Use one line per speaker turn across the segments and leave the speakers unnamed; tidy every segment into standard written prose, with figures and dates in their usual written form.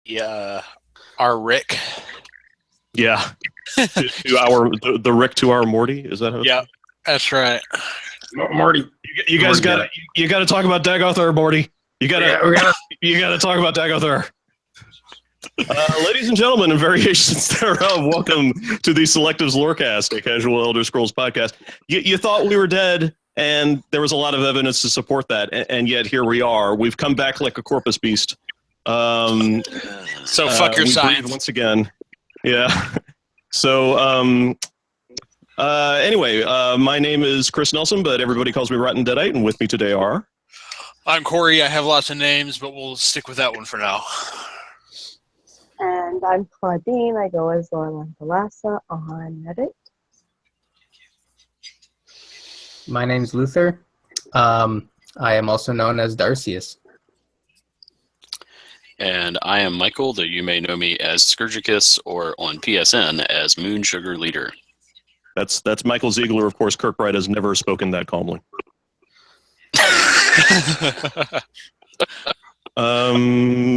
Yeah, our Rick.
Yeah. The Rick to our Morty. Is that how?
Yeah, that's right.
Morty.
You guys got to talk about Dagoth, Morty. You got to talk about Dagoth. Ladies and gentlemen, and variations thereof, welcome to the Selectives Lorecast, a casual Elder Scrolls podcast. You thought we were dead, and there was a lot of evidence to support that, and yet here we are. We've come back like a corpus beast.
So fuck your science
once again. Yeah. So anyway, my name is Chris Nelson, but everybody calls me Rotten Deadite, and with me today are...
I'm Corey. I have lots of names, but we'll stick with that one for now.
And I'm Claudine. I go as Lorelyn Galassa on Reddit.
My name's Luther. I am also known as Darcius.
And I am Michael, though you may know me as Scourgicus or on PSN as Moon Sugar Leader.
That's Michael Ziegler. Of course, Kirkbride has never spoken that calmly.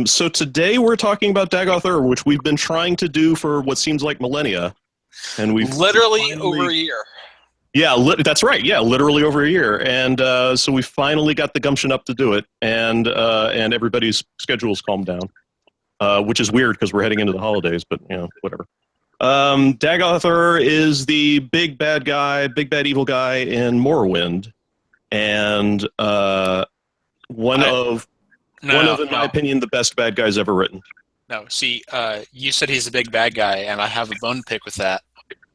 So today we're talking about Dagoth, which we've been trying to do for what seems like millennia, and we've
literally over a year.
Yeah, that's right. Yeah, literally over a year, and so we finally got the gumption up to do it, and everybody's schedules calmed down, which is weird because we're heading into the holidays, but whatever. Dagoth is the big bad evil guy in Morrowind, and one of, in my opinion, the best bad guys ever written.
No, see, you said he's a big bad guy, and I have a bone to pick with that.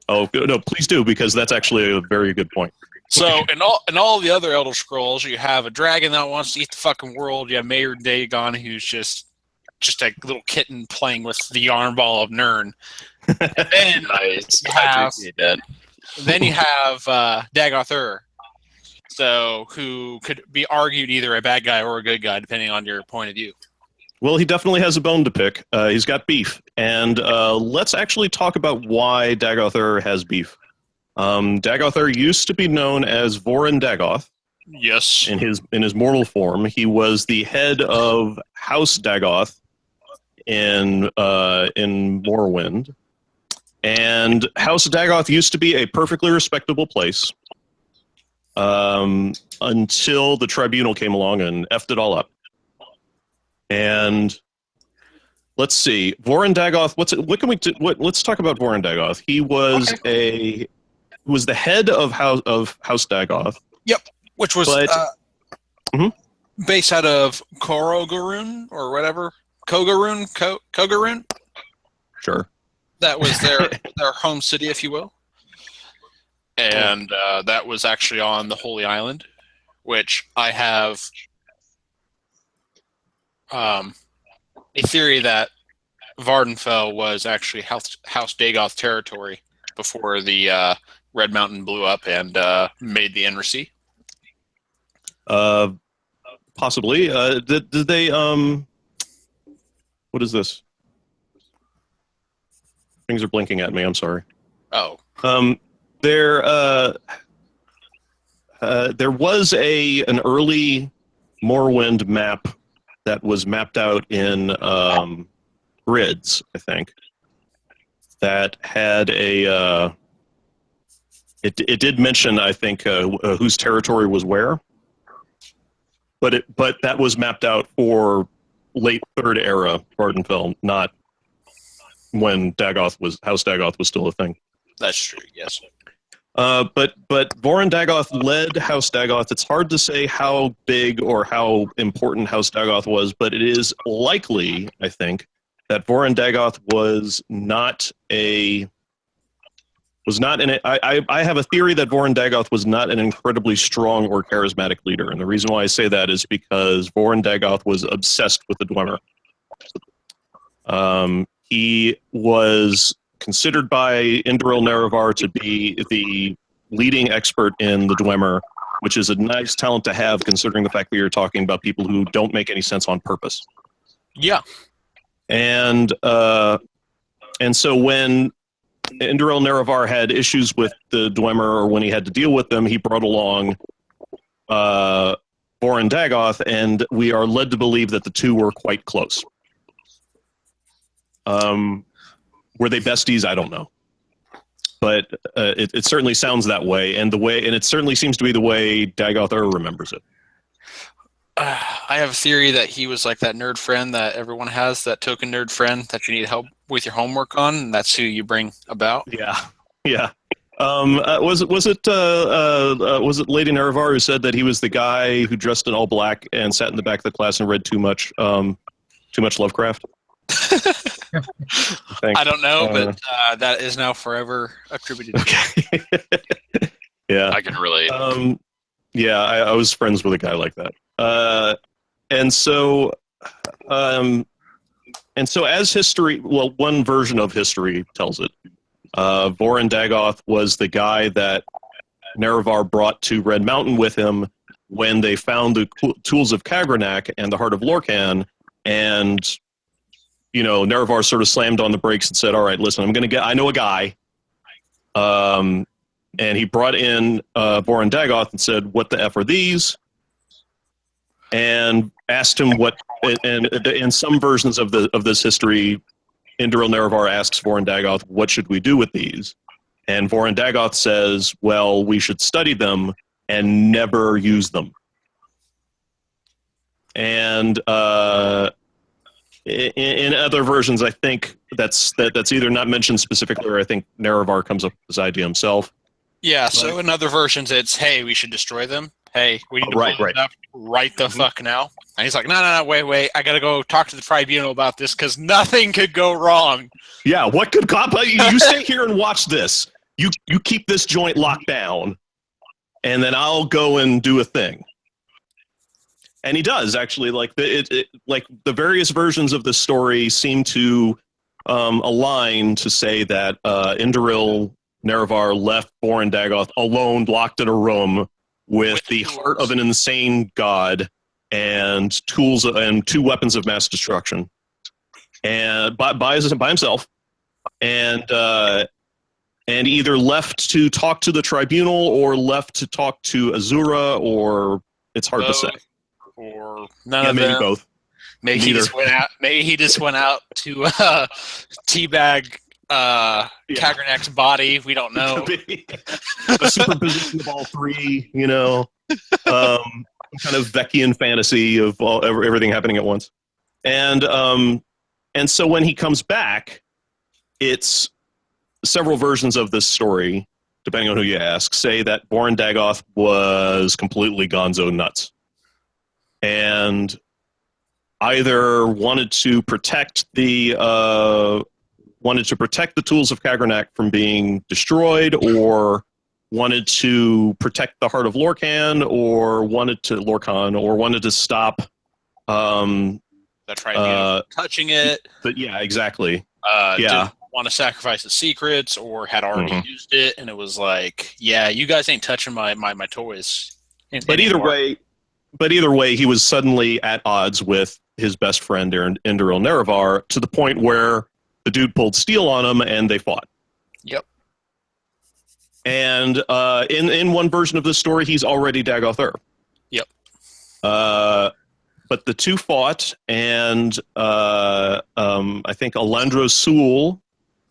Oh, no, please do, because that's actually a very good point.
So, in all the other Elder Scrolls, you have a dragon that wants to eat the fucking world. You have Mayor Dagon, who's just a little kitten playing with the yarn ball of Nirn. And then
Nice.
you have Dagoth, so who could be argued either a bad guy or a good guy, depending on your point of view.
Well, he definitely has a bone to pick. He's got beef. And let's actually talk about why Dagoth has beef. Dagoth used to be known as Vorin Dagoth.
Yes.
In his mortal form. He was the head of House Dagoth in Morrowind. And House Dagoth used to be a perfectly respectable place until the tribunal came along and effed it all up. And let's see, Vorin Dagoth. What can we do? Let's talk about Vorin Dagoth. He was the head of House Dagoth.
Yep, which was based out of Korogarun or whatever. Kogarun.
Sure.
That was their home city, if you will. And that was actually on the Holy Island, which I have a theory that Vardenfell was actually House Dagoth territory before the Red Mountain blew up and made the Enrisea.
Possibly. Did they? What is this? Things are blinking at me. I'm sorry.
Oh.
There was an early Morrowind map that was mapped out in grids, I think, that had it did mention, I think, whose territory was where, but that was mapped out for late Third Era Vardenfell, not when House Dagoth was still a thing.
That's true, yes.
But Vorin Dagoth led House Dagoth. It's hard to say how big or how important House Dagoth was, but it is likely, I think, that Vorin Dagoth I have a theory that Vorin Dagoth was not an incredibly strong or charismatic leader, and the reason why I say that is because Vorin Dagoth was obsessed with the Dwemer. He was considered by Indoril Nerevar to be the leading expert in the Dwemer, which is a nice talent to have considering the fact that you're talking about people who don't make any sense on purpose.
Yeah.
And so when Indoril Nerevar had issues with the Dwemer, or when he had to deal with them, he brought along Vorin Dagoth, and we are led to believe that the two were quite close. Were they besties? I don't know. But it certainly sounds that way, and it certainly seems to be the way Dagoth remembers it.
I have a theory that he was like that nerd friend that everyone has, that token nerd friend that you need help with your homework on, and that's who you bring about.
Yeah, yeah. Was it Lady Nerevar who said that he was the guy who dressed in all black and sat in the back of the class and read too much Lovecraft?
I don't know, but that is now forever attributed.
Okay. Yeah,
I can relate.
Yeah, I was friends with a guy like that. And so as history, well, one version of history tells it, Voron Dagoth was the guy that Nerevar brought to Red Mountain with him when they found the tools of Kagranak and the Heart of Lorcan, and Nerevar sort of slammed on the brakes and said, "All right, listen, I know a guy." And he brought in Voron Dagoth and said, "What the F are these?" And asked him what. And in some versions of this history, Indoril Nerevar asks Voron Dagoth, "What should we do with these?" And Voron Dagoth says, "Well, we should study them and never use them." And in other versions, I think that's either not mentioned specifically, or I think Nerevar comes up with this idea himself.
Yeah, so in other versions, it's, hey, we should destroy them. Hey, we need to blow them up right the fuck now. And he's like, no, wait, I gotta go talk to the tribunal about this because nothing could go wrong.
Yeah, what could you stay here and watch this. You keep this joint locked down, and then I'll go and do a thing. And he does, actually. Like the various versions of the story seem to align to say that Indoril Nerevar left Voron Dagoth alone, locked in a room with the heart of an insane god and tools and 2 weapons of mass destruction, and by himself, and either left to talk to the tribunal or left to talk to Azura, or it's hard to say.
Or none of
maybe
them.
Both.
Maybe he just went out. Maybe he just went out to teabag Kagranak's body. We don't know.
A superposition of all 3. Kind of Vecchian fantasy of everything happening at once. And so when he comes back, it's several versions of this story, depending on who you ask, say that Voron Dagoth was completely gonzo nuts. And either wanted to protect the tools of Kagranak from being destroyed, or wanted to protect the Heart of Lorcan, or wanted to stop
the tribunal touching it.
But yeah, exactly.
Didn't want to sacrifice the secrets, or had already used it, and it was like, yeah, you guys ain't touching my toys.
But either way, he was suddenly at odds with his best friend, Indoril Nerevar, to the point where the dude pulled steel on him and they fought.
Yep.
And in one version of this story, he's already Dagoth.
Yep.
But the 2 fought, and I think Alandro Sul,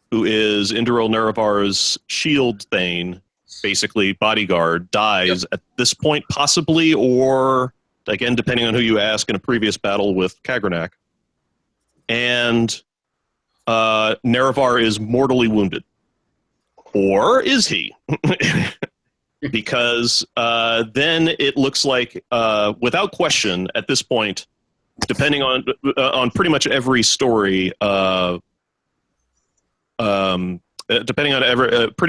who is Indoril Nerevar's shield thane, basically bodyguard, dies at this point, possibly, or again, depending on who you ask, in a previous battle with Kagranak. And Nerevar is mortally wounded. Or is he? Because then it looks like, without question, at this point, depending on pretty much every story, pretty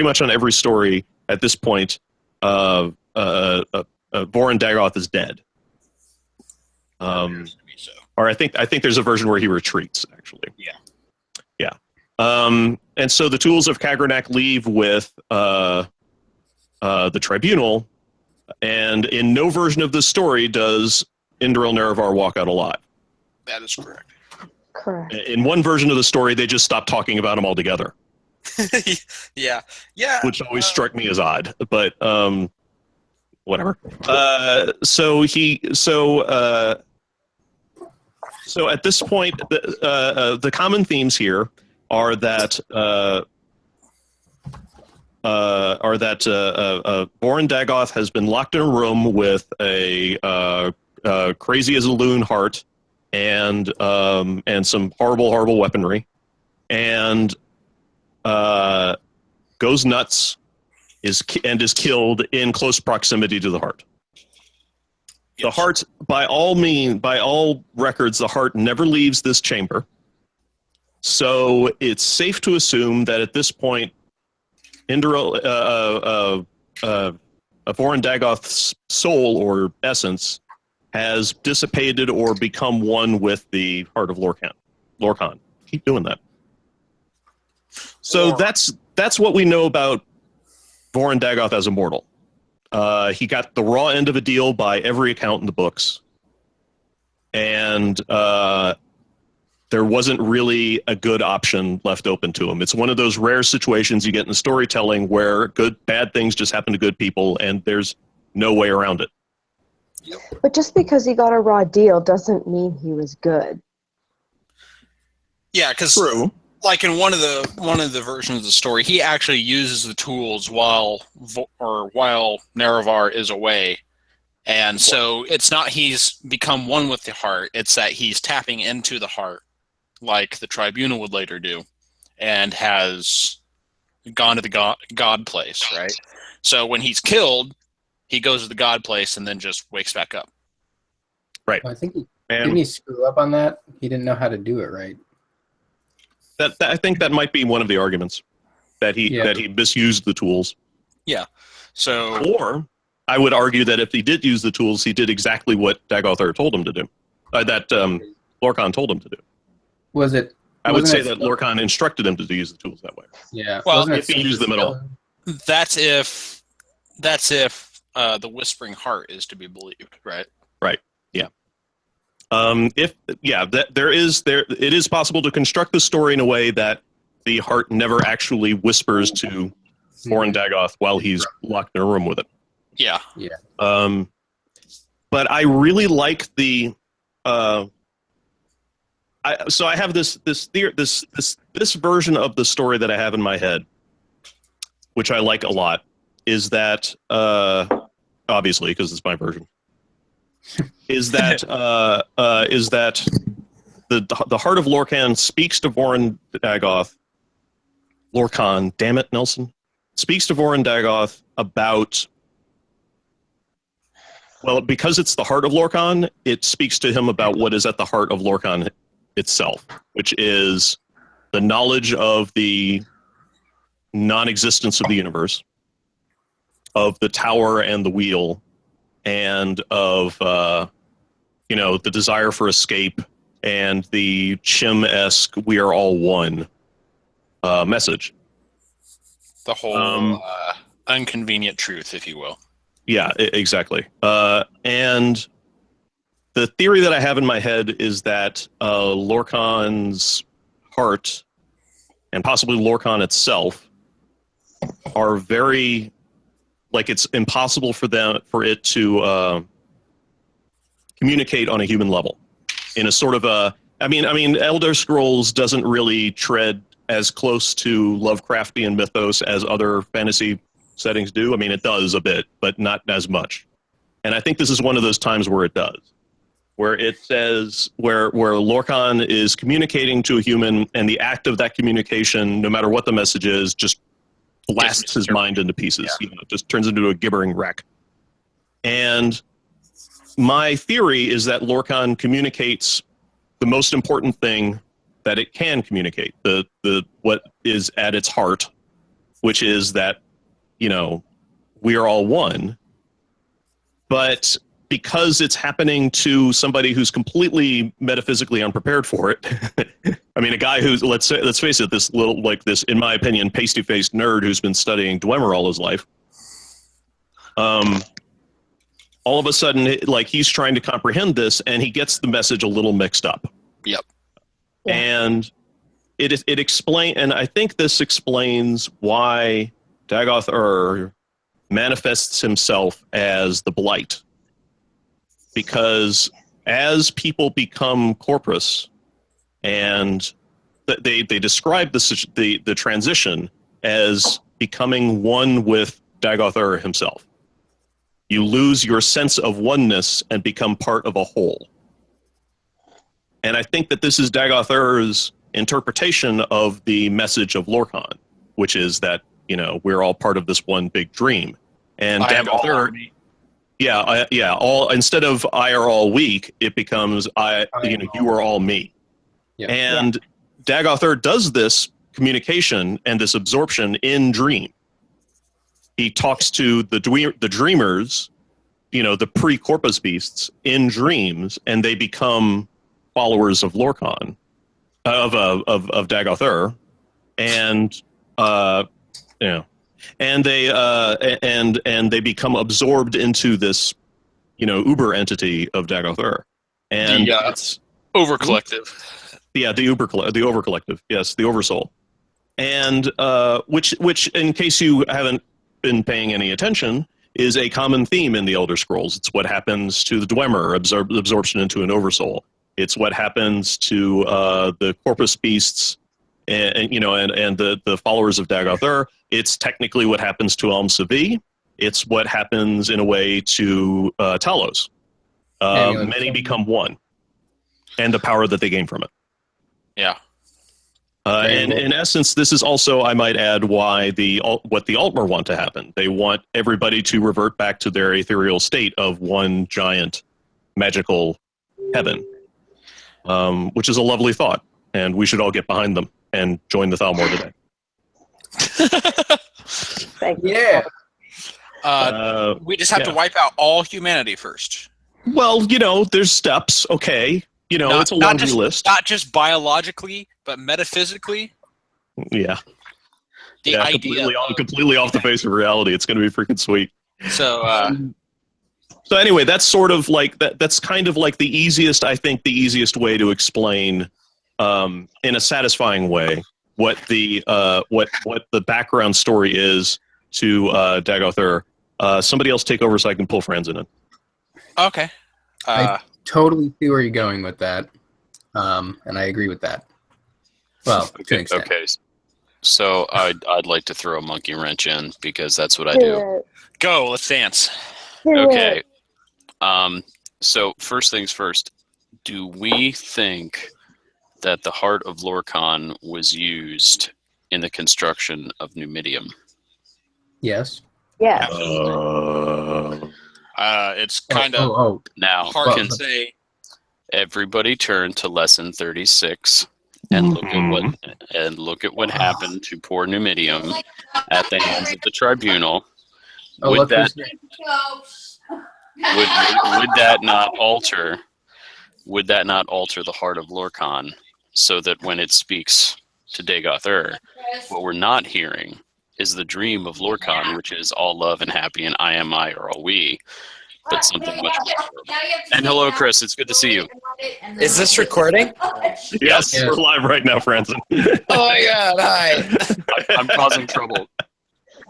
much on every story at this point, Voron Dagoth is dead. Or I think there's a version where he retreats, actually. Yeah. And so the tools of Kagranak leave with the tribunal, and in no version of this story does Indoril Nerevar walk out alive.
That is correct.
Correct.
In one version of the story, they just stopped talking about him altogether.
Yeah.
Which always struck me as odd, but whatever. So So at this point, the common themes here are that Borin Dagoth has been locked in a room with a crazy as a loon heart and some horrible weaponry, and goes nuts, is killed in close proximity to the heart. The heart, by all records, the heart never leaves this chamber. So it's safe to assume that at this point, Borin Dagoth's soul or essence has dissipated or become one with the heart of Lorcan. Keep doing that. So that's what we know about Borin Dagoth as a mortal. He got the raw end of a deal by every account in the books. And there wasn't really a good option left open to him. It's one of those rare situations you get in storytelling where bad things just happen to good people, and there's no way around it.
But just because he got a raw deal doesn't mean he was good.
Yeah, because like in one of the versions of the story, he actually uses the tools while Nerevar is away. And so it's not he's become one with the heart, it's that he's tapping into the heart, like the Tribunal would later do, and has gone to the God place, right? So when he's killed, he goes to the God place and then just wakes back up.
Right.
Well, I think didn't he screw up on that? He didn't know how to do it right.
That I think that might be one of the arguments, that he misused the tools.
Yeah. So,
or I would argue that if he did use the tools, he did exactly what Dagoth told him to do. That Lorcan told him to do. I would say that Lorcan instructed him to use the tools that way.
Yeah.
Well, if he used them at all.
That's if the Whispering Heart is to be believed, right?
Right. Yeah. It is possible to construct the story in a way that the heart never actually whispers to Borin Dagoth while he's locked in a room with it.
Yeah.
Yeah.
But I really like the. So I have this version of the story that I have in my head, which I like a lot, is that obviously because it's my version. Is that the heart of Lorcan speaks to Borin Dagoth. Lorcan, damn it, Nelson, speaks to Borin Dagoth about. Well, because it's the heart of Lorcan, it speaks to him about what is at the heart of Lorcan itself, which is the knowledge of the non-existence of the universe, of the tower and the wheel, and of the desire for escape and the Chim-esque "we are all one" message.
The whole inconvenient truth, if you will.
Yeah, exactly. And the theory that I have in my head is that Lorcan's heart, and possibly Lorcan itself, are very, like, it's impossible for it to communicate on a human level. In a sort of I mean, Elder Scrolls doesn't really tread as close to Lovecraftian mythos as other fantasy settings do. I mean, it does a bit, but not as much. And I think this is one of those times where it does, where it says, where Lorcan is communicating to a human, and the act of that communication, no matter what the message is, just blasts his mind into pieces. Yeah. It just turns into a gibbering wreck. And my theory is that Lorcan communicates the most important thing that it can communicate, the what is at its heart, which is that, we are all one. But because it's happening to somebody who's completely metaphysically unprepared for it, I mean, a guy who's, let's face it, this little, this, in my opinion, pasty-faced nerd who's been studying Dwemer all his life, all of a sudden, he's trying to comprehend this, and he gets the message a little mixed up.
Yep.
And it explains, and I think this explains why Dagoth manifests himself as the Blight, because as people become corpus, and they describe the transition as becoming one with Dagoth himself. You lose your sense of oneness and become part of a whole. And I think that this is Dagoth interpretation of the message of Lorcan, which is that, we're all part of this one big dream. And Dagoth, all instead of I are all weak, it becomes you are all me.
Yeah.
And Dagoth does this communication and this absorption in dream. He talks to the dreamers, the pre-corpus beasts in dreams, and they become followers of Lorcan, of Dagoth, and and they become absorbed into this, uber entity of Dagoth, and it's
Over collective.
the over collective, yes, the oversoul, and which in case you haven't been paying any attention, is a common theme in the Elder Scrolls. It's what happens to the Dwemer, absorption into an oversoul. It's what happens to the corpus beasts, and the followers of Dagoth. It's technically what happens to Alm Savi. It's what happens in a way to Talos. Many become one, and the power that they gain from it.
Yeah.
And in essence, this is also, I might add, why what the Altmer want to happen. They want everybody to revert back to their ethereal state of one giant magical heaven, which is a lovely thought, and we should all get behind them and join the Thalmor today.
Thank you.
Yeah.
We just have to wipe out all humanity first.
Well, there's steps, okay. It's a laundry list.
Not just biologically, but metaphysically.
Yeah.
The idea
completely off the face of reality. It's going to be freaking sweet.
So
anyway, that's sort of like that's kind of like the easiest way to explain, in a satisfying way, what the background story is to Dagoth. Somebody else take over so I can pull Franzen in.
Okay.
I totally see where you're going with that, and I agree with that. Well, to an extent.
Okay. So I'd like to throw a monkey wrench in because that's what I do.
Go, let's dance.
Okay. So first things first, do we think that the heart of Lorcan was used in the construction of Numidium?
Yes.
Yes.
It's kind of
now
hard to say.
Everybody turn to lesson 36 and look at what happened to poor Numidium at the hands of the tribunal. Would that not alter the heart of Lorcan, so that when it speaks to Dagoth, what we're not hearing is the dream of Lorcan, which is all love and happy and I am I or all we, but something much more. And hello, Chris. It's good to see you.
Is this recording?
Yes, we're live right now, Franzen.
Oh my god, hi.
I'm causing trouble.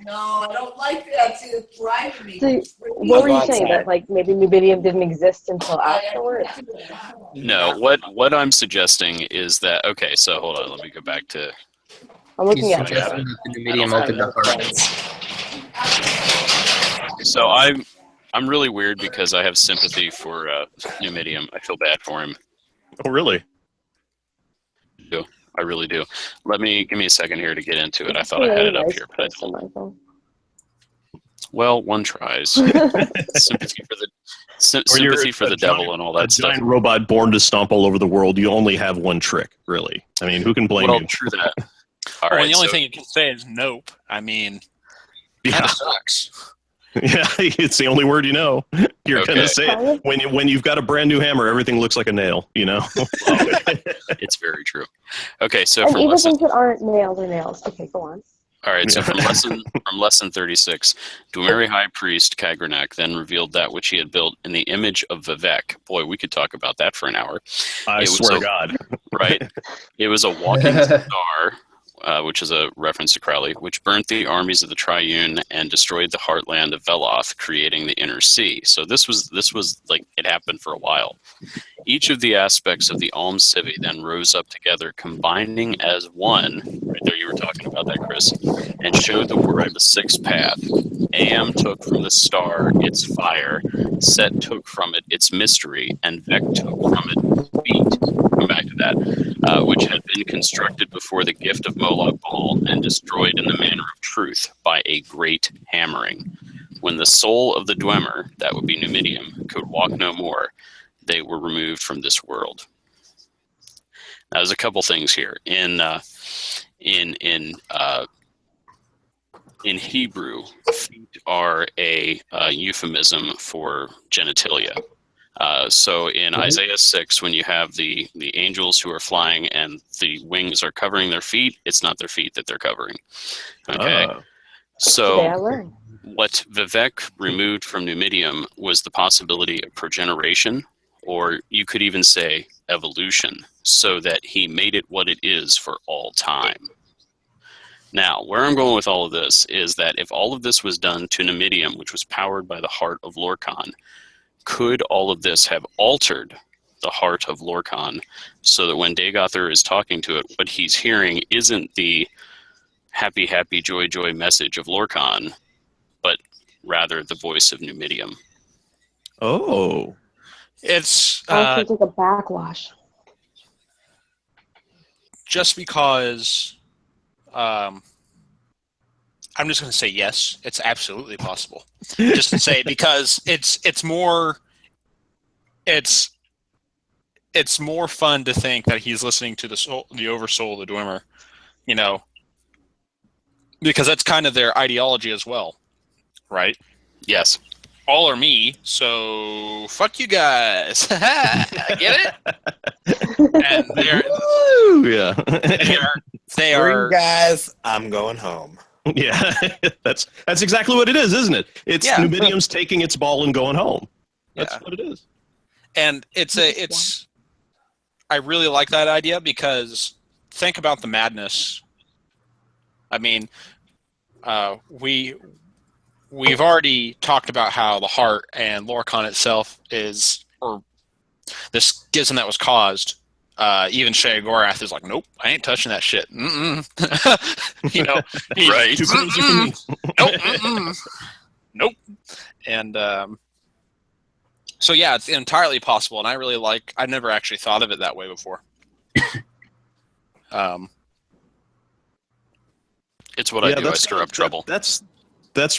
No, I don't like that. It's driving me.
So, what were you saying? That maybe Numidium didn't exist until afterwards?
No, what I'm suggesting is that, okay, so hold on, let me go back to...
I'm looking at it.
So I'm really weird because I have sympathy for Numidium. I feel bad for him.
Oh, really?
I really do. Give me a second here to get into it. I thought I had it up here, but I don't. Well, one tries. Sympathy for the devil and all that stuff.
A giant robot born to stomp all over the world. You only have one trick, really. I mean, who can blame you?
True that. All
Well,
right,
the only thing you can say is nope. I mean, kind of sucks.
Yeah, it's the only word you know. You're going to say it. When you've got a brand new hammer, everything looks like a nail,
It's very true. Okay, so
And
from
even
lesson...
things that aren't nails are nails. Okay, go on.
All right, so from lesson 36, Dwemer High Priest Kagranak then revealed that which he had built in the image of Vivek. Boy, we could talk about that for an hour.
I swear to God.
Right? It was a walking star. which is a reference to Crowley, which burnt the armies of the Triune and destroyed the heartland of Veloth, creating the Inner Sea. So this was like it happened for a while. Each of the aspects of the Alm Civi then rose up together, combining as one. Right there, you were talking about that, Chris, and showed the world the sixth path. Am took from the star its fire, Set took from it its mystery, and Vec took from it feet. Come back to that, which had been constructed before the gift of Moloch Baal and destroyed in the manner of truth by a great hammering. When the soul of the Dwemer, that would be Numidium, could walk no more, they were removed from this world. Now, there's a couple things here. In Hebrew, feet are a euphemism for genitalia. So in Isaiah 6, when you have the angels who are flying and the wings are covering their feet, it's not their feet that they're covering. Okay.
Today I
So
learned.
what Vivek removed from Numidium was the possibility of progeneration, or you could even say evolution, so that he made it what it is for all time. Now, where I'm going with all of this is that if all of this was done to Numidium, which was powered by the heart of Lorcan, could all of this have altered the heart of Lorcan so that when Dagoth is talking to it, what he's hearing isn't the happy, happy, joy, joy message of Lorcan, but rather the voice of Numidium?
Oh.
It's
I think it's like a backwash.
just because I'm just going to say yes. It's absolutely possible. Just to say because it's more fun to think that he's listening to the oversoul of the Dwemer, you know, because that's kind of their ideology as well, right?
Yes.
All are me, so fuck you guys. Get it? And
Woo, yeah.
they are
guys, I'm going home.
Yeah. That's exactly what it is, isn't it? It's
Yeah.
Numidium's taking its ball and going home. That's
Yeah.
what it is.
And I really like that idea because think about the madness. I mean, we've already talked about how the heart and Lorcan itself is, or the schism that was caused. Even Shea Gorath is like, nope, I ain't touching that shit. You know,
Right.
Nope. Nope. And so yeah, it's entirely possible, and I never actually thought of it that way before.
It's what I do. I stir up trouble.
That's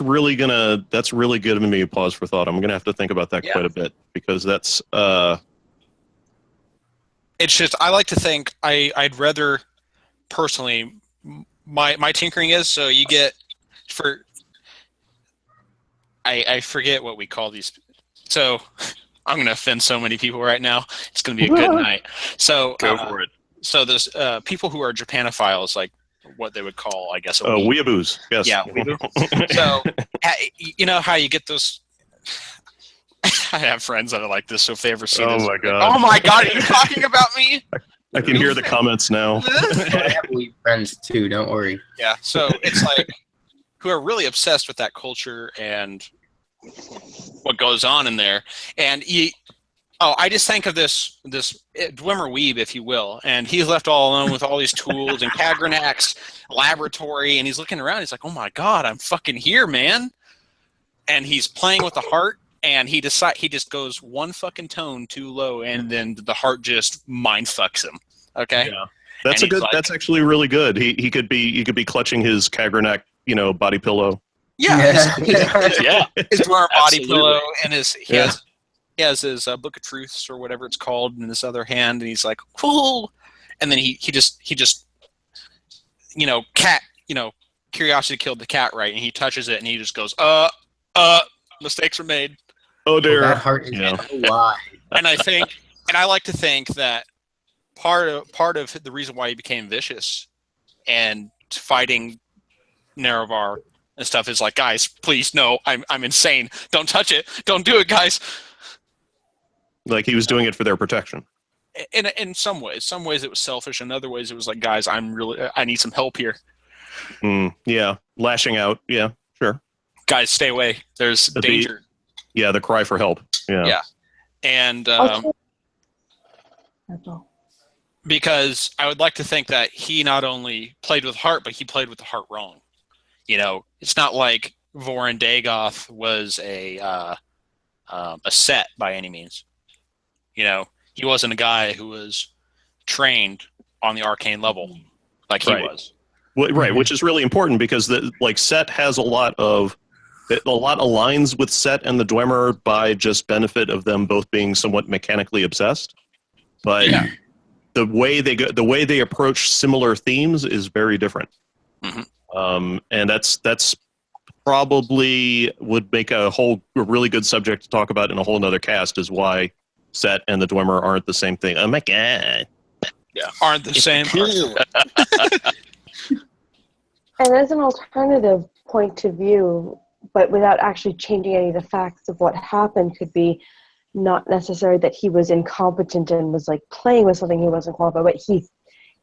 really giving me a pause for thought. I'm gonna have to think about that quite a bit because that's
It's just I like to think I'd rather personally my tinkering is so you get for I forget what we call these. So I'm going to offend so many people right now. It's going to be a good night. So
Go for it.
So there's people who are Japanophiles, like what they would call, I guess, a weeb.
weeaboos. Yes.
Yeah, weeaboo. So you know how you get those. I have friends that are like this, so if they ever see this,
my god!
Oh my god, are you talking about me?
I can hear the comments now.
I have weeb friends too. Don't worry.
Yeah, so it's like who are really obsessed with that culture and what goes on in there, and I just think of this Dwemer weeb, if you will, and he's left all alone with all these tools and Kagranak's laboratory, and he's looking around. He's like, "Oh my god, I'm fucking here, man!" And he's playing with the heart. And he just goes one fucking tone too low, and then the heart just mind fucks him. Okay,
yeah, that's actually really good. He could be clutching his Kagranak, body pillow.
Yeah,
Yeah.
his Dwemer body
Absolutely.
pillow, and he has his Book of Truths or whatever it's called in this other hand, and he's like, cool, and then he just cat, curiosity killed the cat, right? And he touches it, and he just goes, mistakes were made.
Oh dear.
That heart is so wide.
And I like to think that part of the reason why he became vicious and fighting Nerevar and stuff is like, guys, please, no, I'm insane. Don't touch it. Don't do it, guys.
Like he was doing it for their protection.
in some ways it was selfish. In other ways, it was like, guys, I need some help here.
Yeah, lashing out. Yeah, sure.
Guys, stay away. There's danger.
Yeah, the cry for help. Yeah.
And
Okay. That's all.
because I would like to think that he not only played with heart, but he played with the heart wrong. You know, it's not like Voron Dagoth was a set by any means. You know, he wasn't a guy who was trained on the arcane level like he was.
Well, right, which is really important because Set has a lot aligns with Set and the Dwemer by just benefit of them both being somewhat mechanically obsessed. But the way they approach similar themes is very different. And that's probably would make a really good subject to talk about in a whole nother cast, is why Set and the Dwemer aren't the same thing. Oh my god.
Yeah, aren't the same.
And as an alternative point of view, but without actually changing any of the facts of what happened, could be not necessary that he was incompetent and was like playing with something he wasn't qualified, but he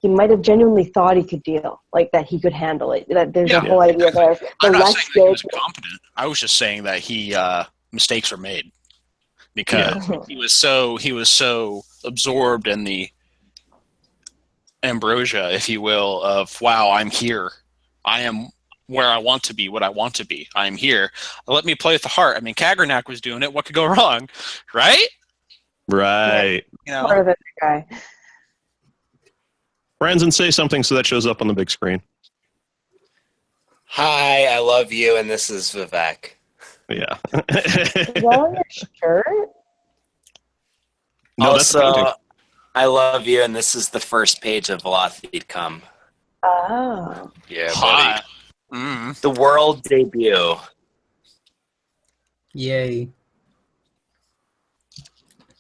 might have genuinely thought he could deal, like that he could handle it. That there's a whole idea there.
I'm not saying that he was incompetent. I was just saying that he mistakes were made because he was so absorbed in the ambrosia, if you will, of wow, I'm here. I am where I want to be, what I want to be. I am here. Let me play with the heart. I mean, Kagranak was doing it. What could go wrong? Right?
Right.
You know? Part of it, guy.
Franzen, say something so that shows up on the big screen.
Hi, I love you, and this is Vivek.
Yeah.
Is that on your shirt?
No,
also, I love you, and this is the first page of Velocity Come.
Oh.
Yeah, buddy.
The world debut.
Yay.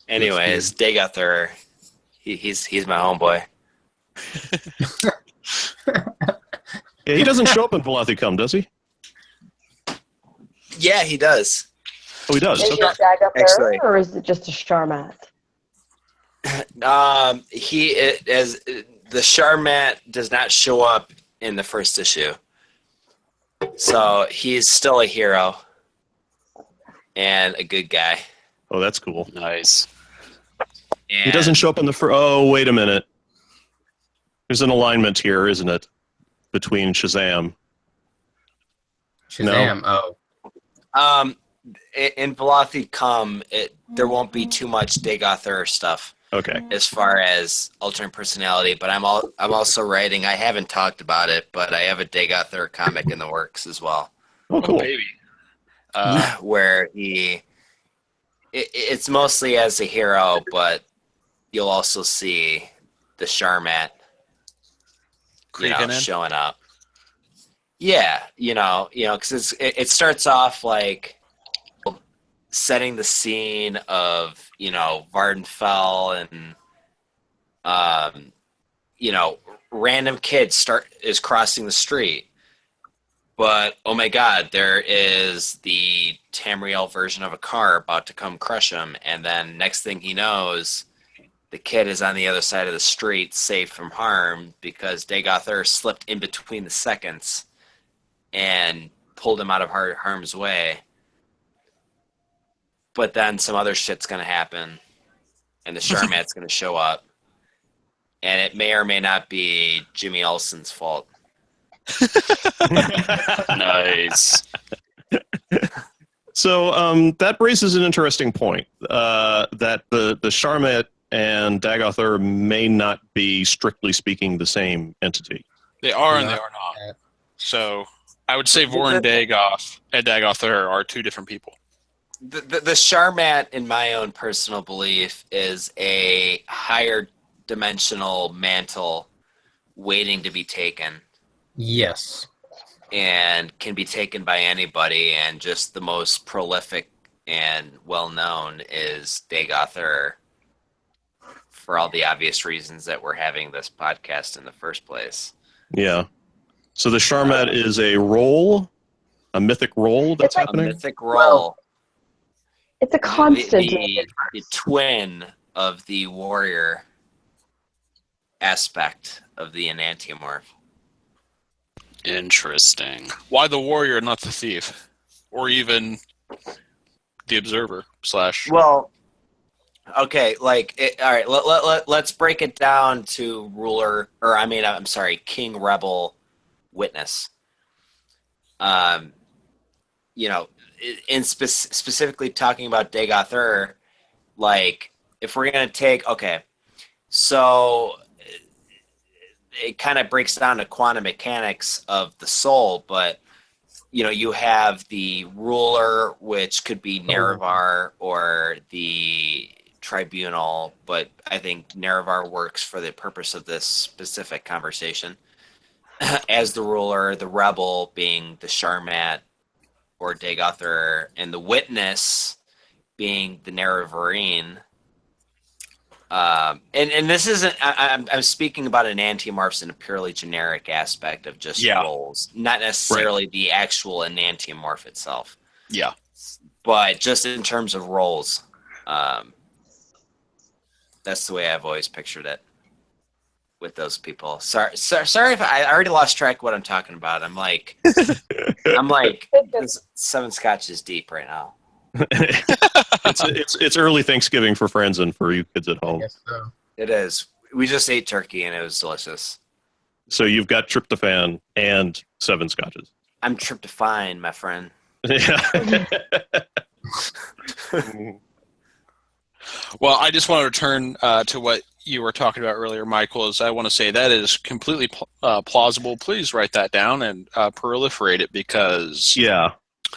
Anyways, Dagoth, he's my homeboy.
Yeah, he doesn't show up in Velocity Come, does he?
Yeah, he does.
Oh, he does.
Is your Dagoth, or is it just a Sharmat?
The Sharmat does not show up in the first issue. So he's still a hero and a good guy.
Oh, that's cool.
Nice.
And
he doesn't show up in the first... Oh, wait a minute. There's an alignment here, isn't it? Between Shazam.
Shazam,
no. In Velocity Come, there won't be too much Dagoth stuff.
Okay.
As far as alternate personality, but I'm also writing. I haven't talked about it, but I have a Dagoth comic in the works as well.
Oh, cool.
Baby.
Where it's mostly as a hero, but you'll also see the Sharmat, showing up. Yeah, because it starts off like setting the scene of Vardenfell and random kid is crossing the street, but oh my god, there is the Tamriel version of a car about to come crush him, and then next thing he knows, the kid is on the other side of the street, safe from harm, because Dagoth slipped in between the seconds and pulled him out of harm's way. But then some other shit's going to happen, and the Sharmat's going to show up, and it may or may not be Jimmy Olsen's fault.
Nice.
So that raises an interesting point, that the Sharmat and Dagoth may not be, strictly speaking, the same entity.
They are and they are not. So I would say Voron Dagoth and Dagoth are two different people.
The Sharmat, in my own personal belief, is a higher dimensional mantle waiting to be taken.
Yes.
And can be taken by anybody, and just the most prolific and well-known is Dagoth, for all the obvious reasons that we're having this podcast in the first place.
Yeah. So the Sharmat is a role, a mythic role that's happening?
A mythic role.
It's a constant.
The twin of the warrior aspect of the enantiomorph.
Interesting.
Why the warrior, not the thief, or even the observer /
Well, okay, all right. Let's break it down to ruler, or I'm sorry, king, rebel, witness. Specifically talking about Dagoth, like if we're gonna take, okay, so it kind of breaks down to quantum mechanics of the soul, but you have the ruler, which could be Nerevar or the tribunal, but I think Nerevar works for the purpose of this specific conversation. As the ruler, the rebel being the Sharmat or Dagoth, and the witness being the Nerevarine. And this isn't. I'm speaking about an enantiomorphs in a purely generic aspect of just roles, not necessarily the actual enantiomorph itself.
Yeah,
but just in terms of roles, that's the way I've always pictured it with those people. Sorry if I already lost track of what I'm talking about. I'm like, this 7 Scotch is deep right now.
It's early Thanksgiving for friends and for you kids at home.
Yes, so.
It is. We just ate turkey and it was delicious.
So you've got tryptophan and 7 Scotches.
I'm tryptophan, my friend.
Yeah.
Well, I just want to return to what you were talking about earlier, Michael. Is I want to say that is completely plausible. Please write that down and proliferate it, because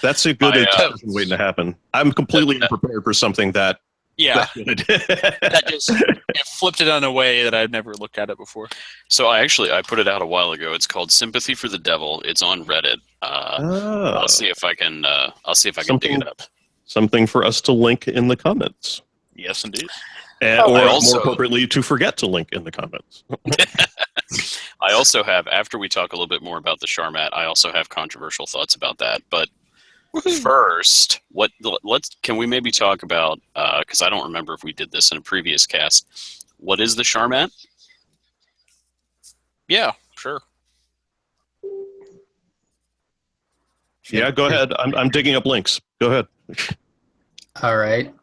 that's a good discussion waiting to happen. I'm completely unprepared for something that.
Yeah, that just it flipped it on a way that I'd never looked at it before.
So I put it out a while ago. It's called "Sympathy for the Devil." It's on Reddit. I'll see if I can. Dig it up.
Something for us to link in the comments.
Yes, indeed.
Or more appropriately, to forget to link in the comments.
I also have, after we talk a little bit more about the Sharmat, I also have controversial thoughts about that. But first, can we maybe talk about, because I don't remember if we did this in a previous cast, what is the Sharmat?
Yeah, sure.
Yeah, go ahead. I'm digging up links. Go ahead.
All right.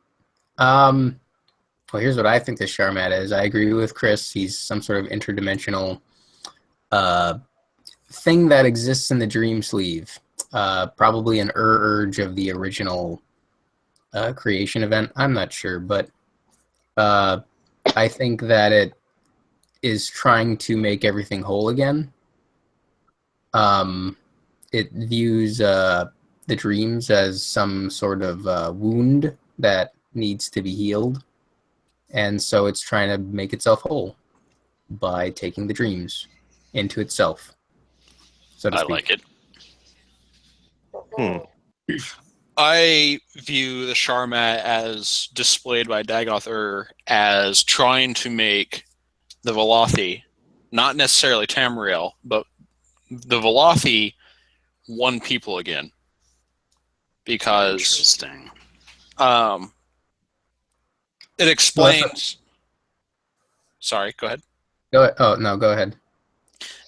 Well, here's what I think the Sharmat is. I agree with Chris. He's some sort of interdimensional thing that exists in the dream sleeve. Probably an urge of the original creation event. I'm not sure, but I think that it is trying to make everything whole again. It views the dreams as some sort of wound that needs to be healed. And so it's trying to make itself whole by taking the dreams into itself. So to speak.
I like it.
I view the Sharmat as displayed by Dagoth as trying to make the Velothi, not necessarily Tamriel, but the Velothi one people again. Because
interesting.
It explains. Sorry, go ahead.
Go ahead.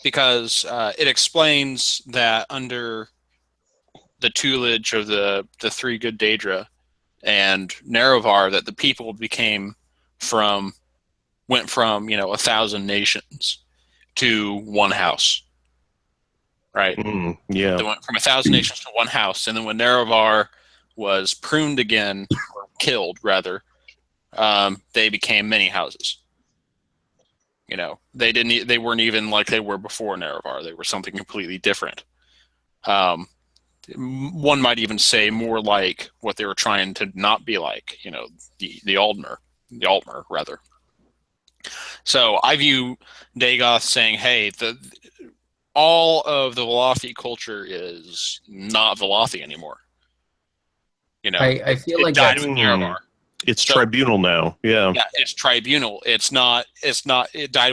Because it explains that under the tutelage of the three good Daedra and Nerevar, that the people went from 1,000 nations to one house. Right?
Yeah.
They went from 1,000 nations to one house, and then when Nerevar was pruned again, or killed rather, they became many houses. They weren't even like they were before Nerevar. They were something completely different. One might even say more like what they were trying to not be like, the Altmer rather. So I view Dagoth saying, hey, all of the Velothi culture is not Velothi anymore.
I feel like
died with Nerevar.
It's tribunal now. Yeah.
Yeah, it's tribunal. It died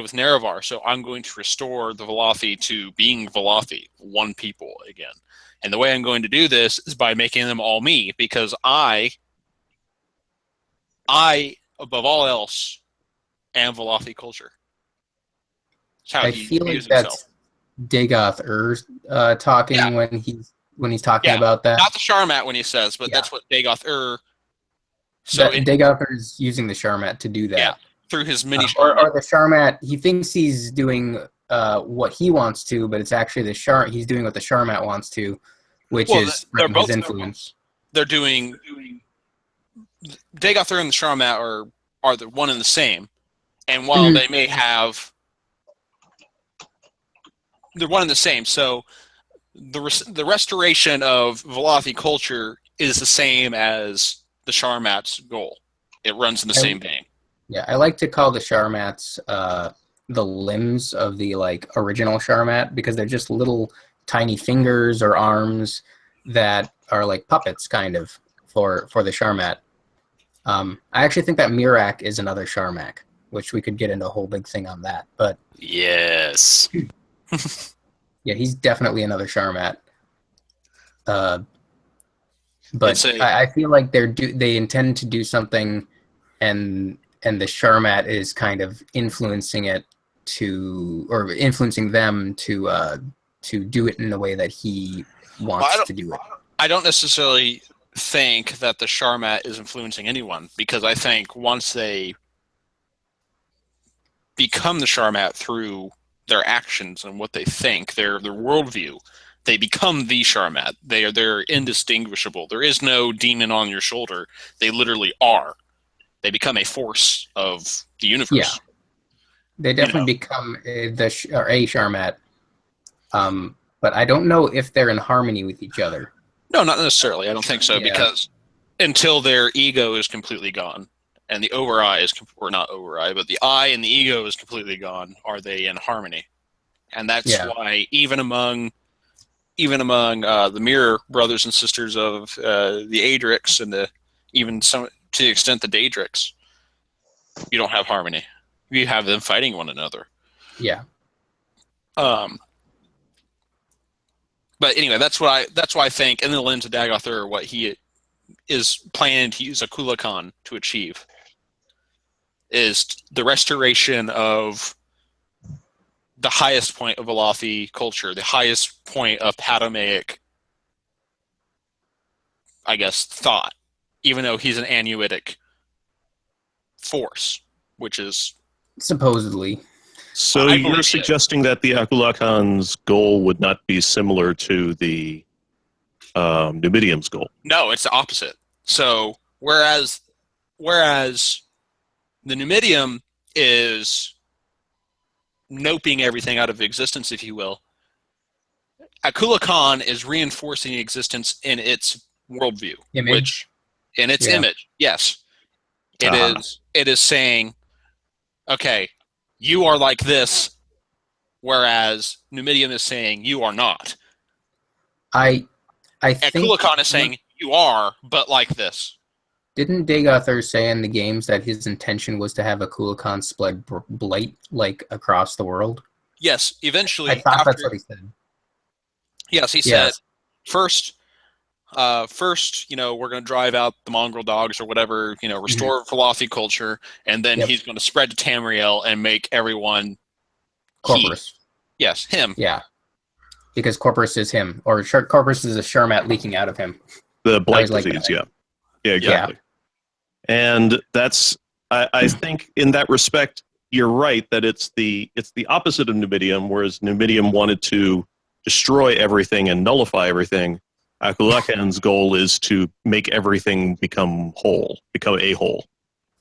with Nerevar, so I'm going to restore the Velothi to being Velothi, one people again. And the way I'm going to do this is by making them all me, because I above all else am Velothi culture. It's how
I
he
feel like
views himself.
that's Dagoth talking
Yeah.
when he's talking
Yeah,
about that.
Not the Sharmat when he says, but
Yeah.
that's what Dagoth So
Dagoth is using the Sharmat to do that.
yeah, through his mini
or the Sharmat, he thinks he's doing what he wants to, but it's actually he's doing what the Sharmat wants to, which is
they're
spreading his
both
influence.
they're doing Dagoth and the Sharmat are the one and the same, and while
Mhm.
they may have, they're one and the same. So the restoration of Velothi culture is the same as the Sharmat's goal. It runs in the same vein.
Yeah, I like to call the Sharmats the limbs of the original Sharmat because they're just little tiny fingers or arms that are like puppets, kind of, for the Sharmat. I actually think that Mirak is another Sharmak, which we could get into a whole big thing on that. But
Yes.
yeah, he's definitely another Sharmat. But I feel like they intend to do something, and the Sharmat is kind of influencing them to do it in the way that he wants to do it.
I don't necessarily think that the Sharmat is influencing anyone, because I think once they become the Sharmat through their actions and what they think, their worldview, they become the Sharmat. They're indistinguishable. There is no demon on your shoulder. They literally are. They become a force of the universe.
Yeah, they definitely become a Sharmat. But I don't know if they're in harmony with each other.
No, not necessarily. I don't think so, because until their ego is completely gone, and the over-eye or not over-eye, but the eye and the ego is completely gone, are they in harmony? And that's why even among the mirror brothers and sisters of the Adrix and even some to the extent the Daedrix, you don't have harmony. You have them fighting one another.
Yeah.
But anyway, that's why I think, in the lens of Dagoth, what he is planning to use Akula Khan to achieve is the restoration of the highest point of Velothi culture, the highest point of Ptolemaic, I guess, thought, even though he's an Anuitic force, which is
supposedly.
So you're suggesting that the Akula Khan's goal would not be similar to the Numidium's goal?
No, it's the opposite. So whereas the Numidium is noping everything out of existence, if you will, Akula Khan is reinforcing existence in its worldview.
Image?
In its image, yes. It is saying, okay, you are like this, whereas Numidium is saying you are not.
I think
Akula Khan is saying you are, but like this.
Didn't Dagoth say in the games that his intention was to have Akula Khan spread blight across the world?
Yes, eventually.
I thought that's what he said.
Yes, he said first, we're going to drive out the mongrel dogs or whatever, restore Velothi culture, and then he's going to spread to Tamriel and make everyone
Corpus.
Yes, him.
Yeah, because Corpus is him, or Corpus is a Sharmat leaking out of him.
The blight disease, yeah, exactly. And that's, I think, in that respect, you're right that it's the opposite of Numidium, whereas Numidium wanted to destroy everything and nullify everything. Akula Khan's goal is to make everything become a whole.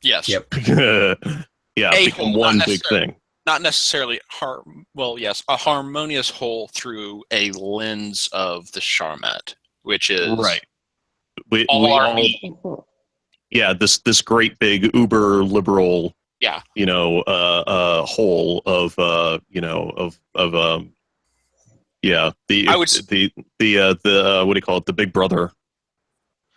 Yes.
Yep. Become one big thing.
Not necessarily a harmonious whole through a lens of the Sharmat, which is
right. This great big uber liberal, whole of what do you call it? The Big Brother.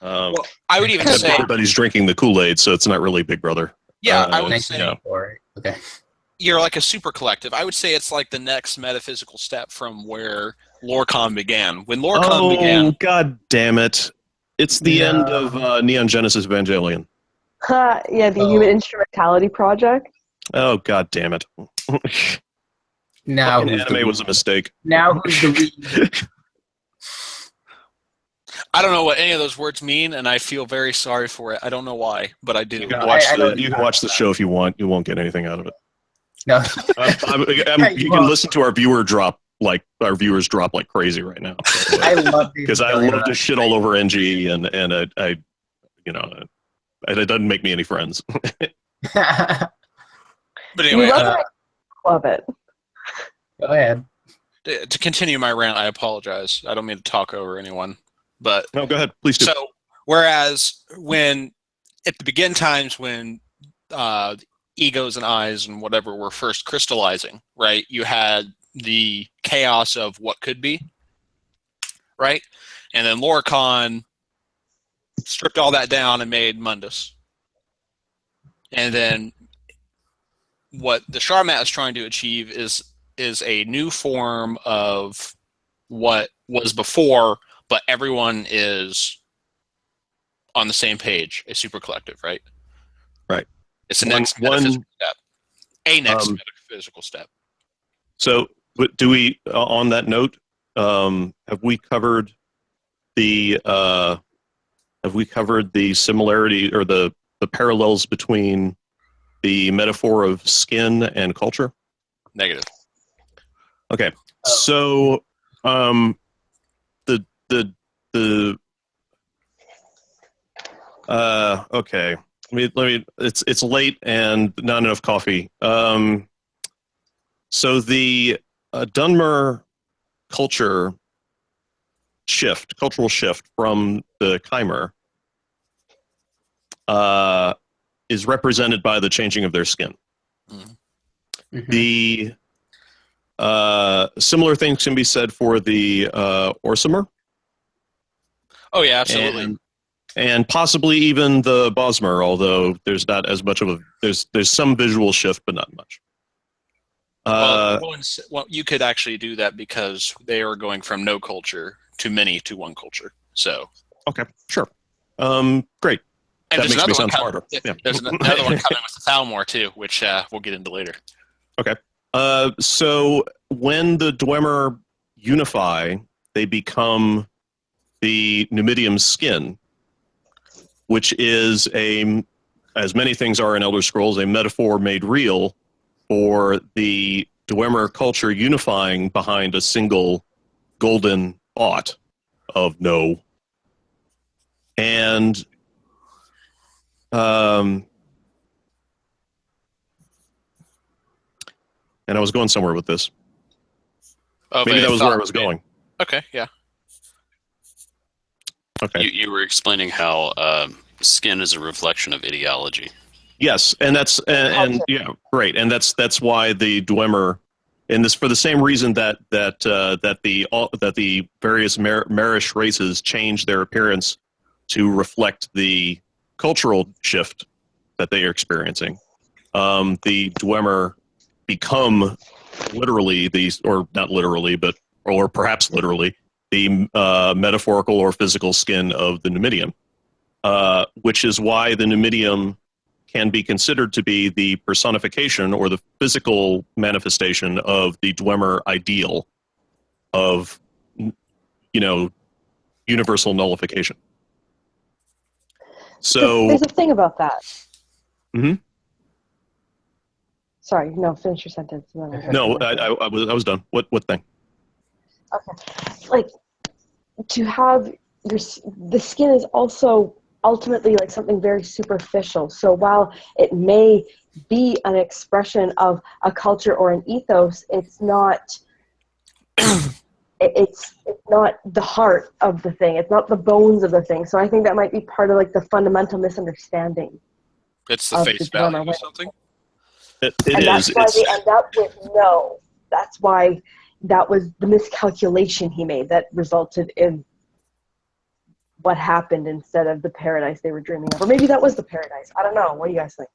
I would even say
everybody's drinking the Kool-Aid, so it's not really Big Brother.
Yeah, I would say
okay.
You're like a super collective. I would say it's like the next metaphysical step from where Lorecon began. When Lorecon began,
God damn it! It's the end of Neon Genesis Evangelion.
The Human Instrumentality Project.
Oh, God damn it!
Now
Fucking
who's the
anime was a mistake.
Now who's the
I don't know what any of those words mean, and I feel very sorry for it. I don't know why, but I do.
You can
No,
watch
I know
you can watch the show if you want. You won't get anything out of it.
No.
You can listen to our viewers drop like crazy right now.
I love these
Because I love to shit all over NG and I you know, and it doesn't make me any friends.
But
You
anyway,
love it.
Go ahead.
to continue my rant, I apologize. I don't mean to talk over anyone, but
No, go ahead, please do.
so whereas when at the begin times when egos and eyes and whatever were first crystallizing, right? You had the chaos of what could be, right? And then Loricon stripped all that down and made Mundus. And then what the Sharmat is trying to achieve is a new form of what was before, but everyone is on the same page, a super collective, right?
Right.
It's the next metaphysical step. A next metaphysical step.
So, but do we, on that note, have we covered the similarity or the parallels between the metaphor of skin and culture?
Negative.
Okay, so okay. Let me. It's late and not enough coffee. So the Dunmer cultural shift from the Chimer is represented by the changing of their skin.
Mm-hmm.
The similar things can be said for the Orsimer.
Oh yeah, absolutely.
And possibly even the Bosmer, although there's not as much of a there's some visual shift, but not much.
Well, you could actually do that because they are going from no culture to many to one culture. So
okay, sure, great.
And
that makes me sound smarter.
Yeah. There's another one coming with the Thalmor too, which we'll get into later.
Okay. So when the Dwemer unify, they become the Numidium skin, which is as many things are in Elder Scrolls, a metaphor made real for the Dwemer culture unifying behind a single golden bot of no. And I was going somewhere with this. Maybe that was where I was going.
Okay, yeah.
Okay.
You were explaining how skin is a reflection of ideology.
Yes, and that's and yeah, right, and that's why the Dwemer, and this for the same reason that the various Marish races change their appearance to reflect the cultural shift that they are experiencing. The Dwemer become literally or not literally, or perhaps literally, the metaphorical or physical skin of the Numidium, which is why the Numidium can be considered to be the personification or the physical manifestation of the Dwemer ideal of, universal nullification. So
there's a thing about that.
Mm-hmm.
Sorry, no, finish your sentence.
No, I was done. What thing?
Okay, like to have the skin is also ultimately like something very superficial. So while it may be an expression of a culture or an ethos, it's not. It's not the heart of the thing. It's not the bones of the thing. So I think that might be part of like the fundamental misunderstanding.
It's the face value or something.
It
and
is.
That's why they end up with no. That's why that was the miscalculation he made that resulted in what happened instead of the paradise they were dreaming of. Or maybe that was the paradise. I don't know. What do you guys think?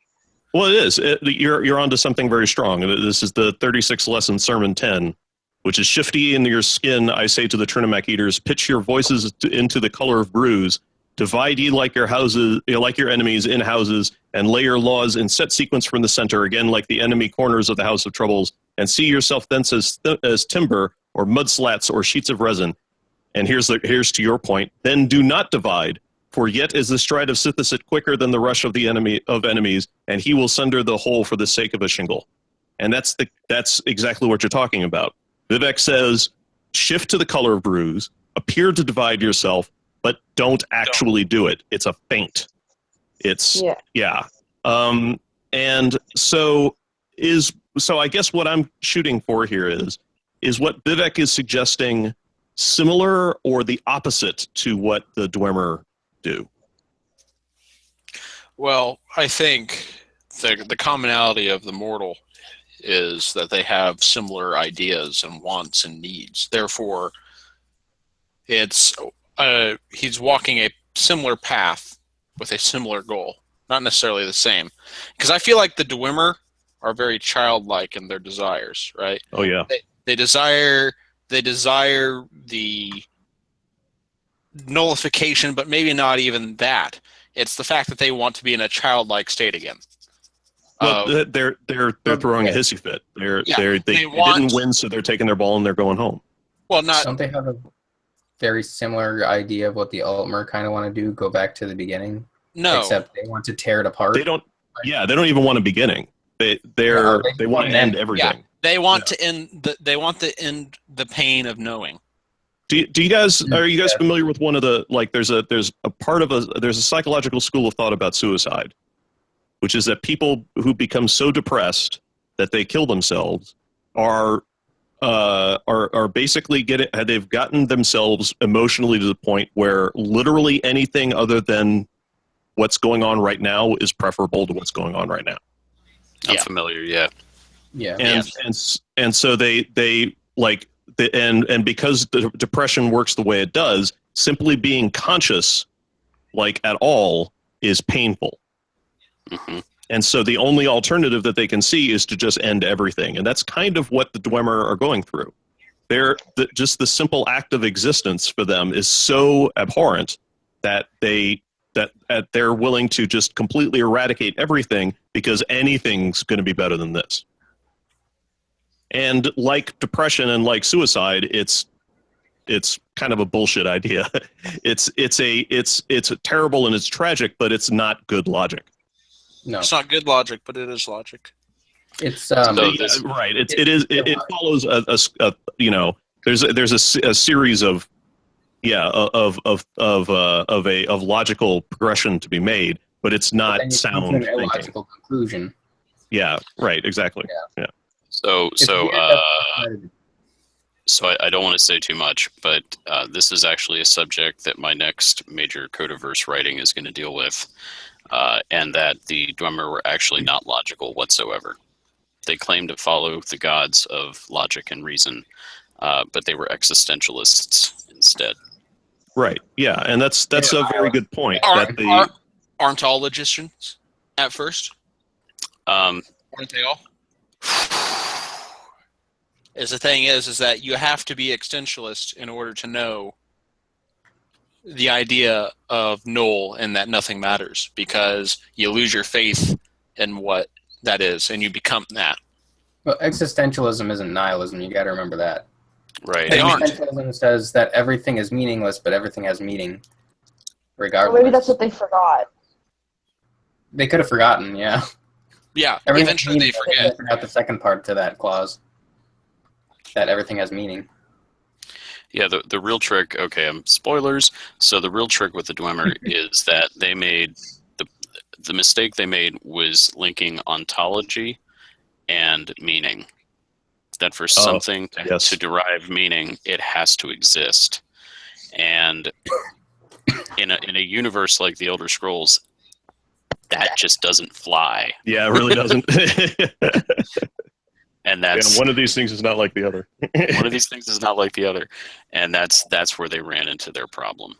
Well, it is. You're onto something very strong. This is the 36th lesson, Sermon 10, which is shifty in your skin. I say to the Trinimac eaters, pitch your voices into the color of bruise. Divide ye like your houses, like your enemies in houses, and lay your laws in set sequence from the center, again like the enemy corners of the house of troubles, and see yourself thence as timber or mud slats or sheets of resin. And here's to your point. Then do not divide, for yet is the stride of Sithicet quicker than the rush of enemies, and he will sunder the whole for the sake of a shingle. And that's exactly what you're talking about. Vivek says, shift to the color of bruise, appear to divide yourself, but don't actually do it. It's a feint. And so I guess what I'm shooting for here is what Vivek is suggesting similar or the opposite to what the Dwemer do?
Well, I think the commonality of the mortal is that they have similar ideas and wants and needs. Therefore, it's he's walking a similar path with a similar goal, not necessarily the same. Because I feel like the Dwemer are very childlike in their desires, right?
Oh yeah.
They desire the nullification, but maybe not even that. It's the fact that they want to be in a childlike state again.
Well, they're throwing a hissy fit. They didn't win, so they're taking their ball and they're going home.
Well,
don't they have a very similar idea of what the Altmer kind of want to do? Go back to the beginning.
No,
except they want to tear it apart.
They don't. Yeah, they don't even want a beginning. They want to end everything.
Yeah, they want to end. They want to end the pain of knowing.
Do you guys are you guys familiar with one of the there's a psychological school of thought about suicide, which is that people who become so depressed that they kill themselves are basically they've gotten themselves emotionally to the point where literally anything other than what's going on right now is preferable to what's going on right now.
I'm familiar, yeah.
And so they and because the depression works the way it does, simply being conscious at all is painful.
Mm-hmm.
And so the only alternative that they can see is to just end everything. And that's kind of what the Dwemer are going through. Just the simple act of existence for them is so abhorrent that they're willing to just completely eradicate everything because anything's going to be better than this. And like depression and like suicide, it's kind of a bullshit idea. It's terrible and it's tragic, but it's not good logic.
No,
it's not good logic, but it is logic.
It's
right. It follows a there's a series of logical progression to be made, but it's not sound
an illogical conclusion.
Yeah. Right. Exactly. Yeah.
So I don't want to say too much, but this is actually a subject that my next major codeverse writing is going to deal with, and that the Dwemer were actually not logical whatsoever. They claimed to follow the gods of logic and reason, but they were existentialists instead.
Right. Yeah, and that's a very good point.
Aren't all logicians at first? Aren't they all? The thing is that you have to be existentialist in order to know the idea of null and that nothing matters, because you lose your faith in what that is and you become that.
Well, existentialism isn't nihilism. You got to remember that.
Right.
Existentialism says that everything is meaningless, but everything has meaning, regardless.
Well, maybe that's what they forgot.
They could have forgotten, yeah.
Yeah, eventually they forget.
They forgot the second part to that clause. That everything has meaning.
Yeah, the real trick, spoilers. So the real trick with the Dwemer is that they made, the mistake they made was linking ontology and meaning. That for something to derive meaning, it has to exist. And in a universe like the Elder Scrolls, that just doesn't fly.
Yeah, it really doesn't.
And that's
one of these things is not like the other.
One of these things is not like the other, and that's where they ran into their problem.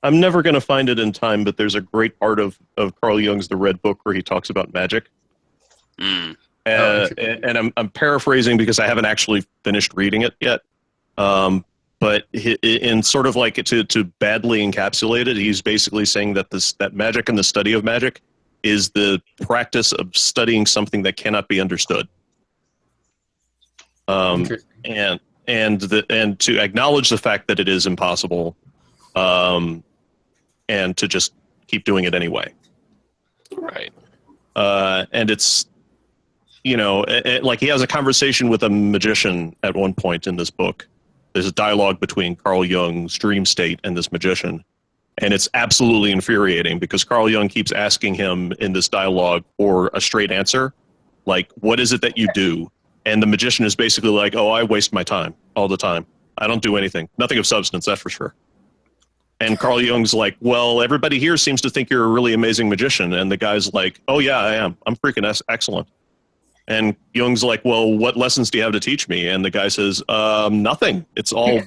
I'm never going to find it in time, but there's a great part of Carl Jung's The Red Book where he talks about magic.
Mm.
And I'm paraphrasing because I haven't actually finished reading it yet. But in sort of to badly encapsulate it, he's basically saying that that magic and the study of magic is the practice of studying something that cannot be understood.
Interesting.
And to acknowledge the fact that it is impossible, and to just keep doing it anyway.
Right.
And it's, like he has a conversation with a magician at one point in this book. There's a dialogue between Carl Jung's dream state and this magician. And it's absolutely infuriating because Carl Jung keeps asking him in this dialogue for a straight answer. Like, what is it that you do? And the magician is basically like, oh, I waste my time all the time. I don't do anything. Nothing of substance, that's for sure. And Carl Jung's like, well, everybody here seems to think you're a really amazing magician. And the guy's like, oh, yeah, I am. I'm freaking excellent. And Jung's like, well, what lessons do you have to teach me? And the guy says, nothing. It's all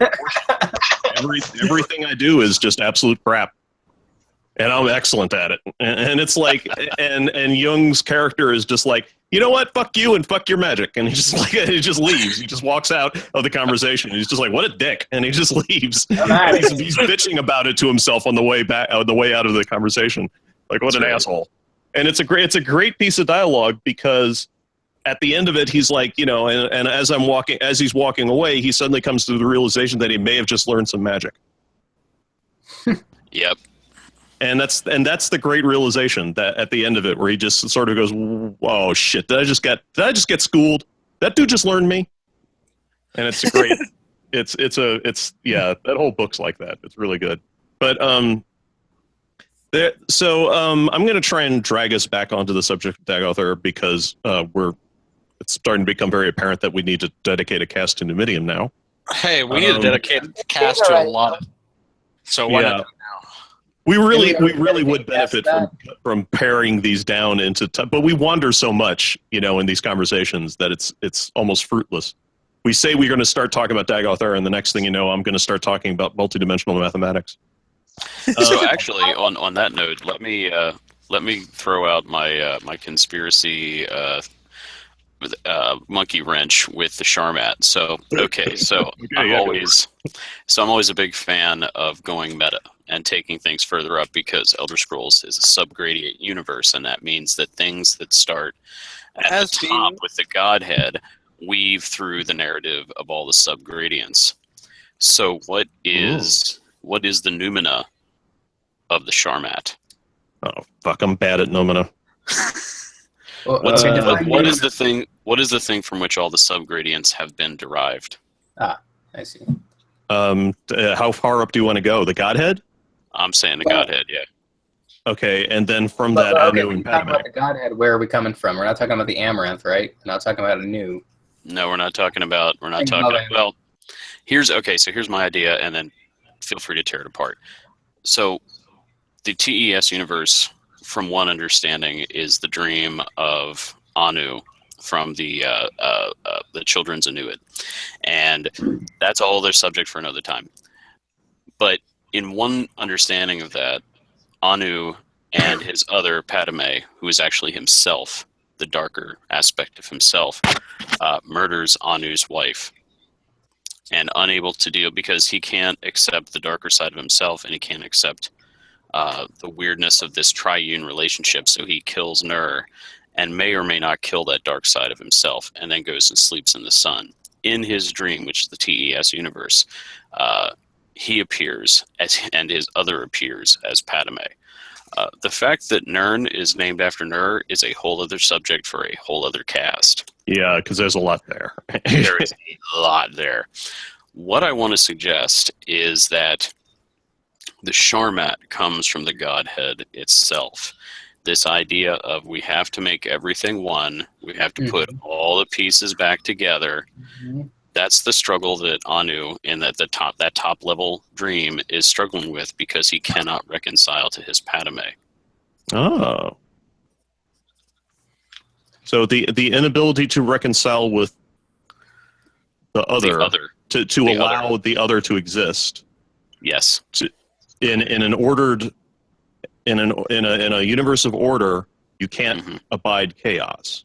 everything I do is just absolute crap. And I'm excellent at it. And it's like, and Jung's character is just like, you know what? Fuck you and fuck your magic. And he just leaves. He just walks out of the conversation. He's just like, what a dick. And he just leaves. And he's bitching about it to himself on the way back, the way out of the conversation. Like, what an asshole. And it's a great piece of dialogue because at the end of it, he's like, and as he's walking away, he suddenly comes to the realization that he may have just learned some magic.
Yep.
And that's the great realization that at the end of it, where he just sort of goes, "Oh shit! Did I just get schooled? That dude just learned me." And it's a great, that whole book's like that. It's really good. But I'm going to try and drag us back onto the subject of Dagoth because it's starting to become very apparent that we need to dedicate a cast to Numidium now.
Hey, we need to dedicate a cast to a lot of. So why not?
We really would benefit from paring these down into, but we wander so much, in these conversations that it's almost fruitless. We say we're going to start talking about Dagoth, and the next thing you know, I'm going to start talking about multidimensional mathematics.
So actually, on that note, let me throw out my conspiracy monkey wrench with the Charmat. So I'm always a big fan of going meta and taking things further up because Elder Scrolls is a subgradient universe, and that means that things that start at the top with the Godhead weave through the narrative of all the subgradients. So what is the noumena of the Charmat?
Oh fuck! I'm bad at noumena.
What is the thing? What is the thing from which all the subgradients have been derived?
Ah, I see.
How far up do you want to go? The Godhead?
I'm saying the Godhead, yeah.
Okay, and then from that, Anu and
Padme.
Padme.
The Godhead, where are we coming from? We're not talking about the Amaranth, right? We're not talking about Anu.
No, we're not talking about. Well, here's my idea, and then feel free to tear it apart. So, the TES universe, from one understanding, is the dream of Anu from the children's Inuit, and that's a whole other subject for another time. But in one understanding of that, Anu and his other Padme, who is actually himself, the darker aspect of himself, murders Anu's wife, and unable to deal because he can't accept the darker side of himself, and he can't accept the weirdness of this triune relationship, so he kills Nur and may or may not kill that dark side of himself, and then goes and sleeps in the sun. In his dream, which is the TES universe, he appears and his other appears as Padme. The fact that Nirn is named after Nur is a whole other subject for a whole other cast.
Yeah, because there's a lot there.
There is a lot there. What I want to suggest is that the Charmat comes from the Godhead itself. This idea of we have to make everything one, we have to put all the pieces back together. That's the struggle that Anu in that top level dream is struggling with because he cannot reconcile to his Padme.
Oh. So the inability to reconcile with the other to allow the other to exist.
Yes.
In a universe of order, you can't abide chaos.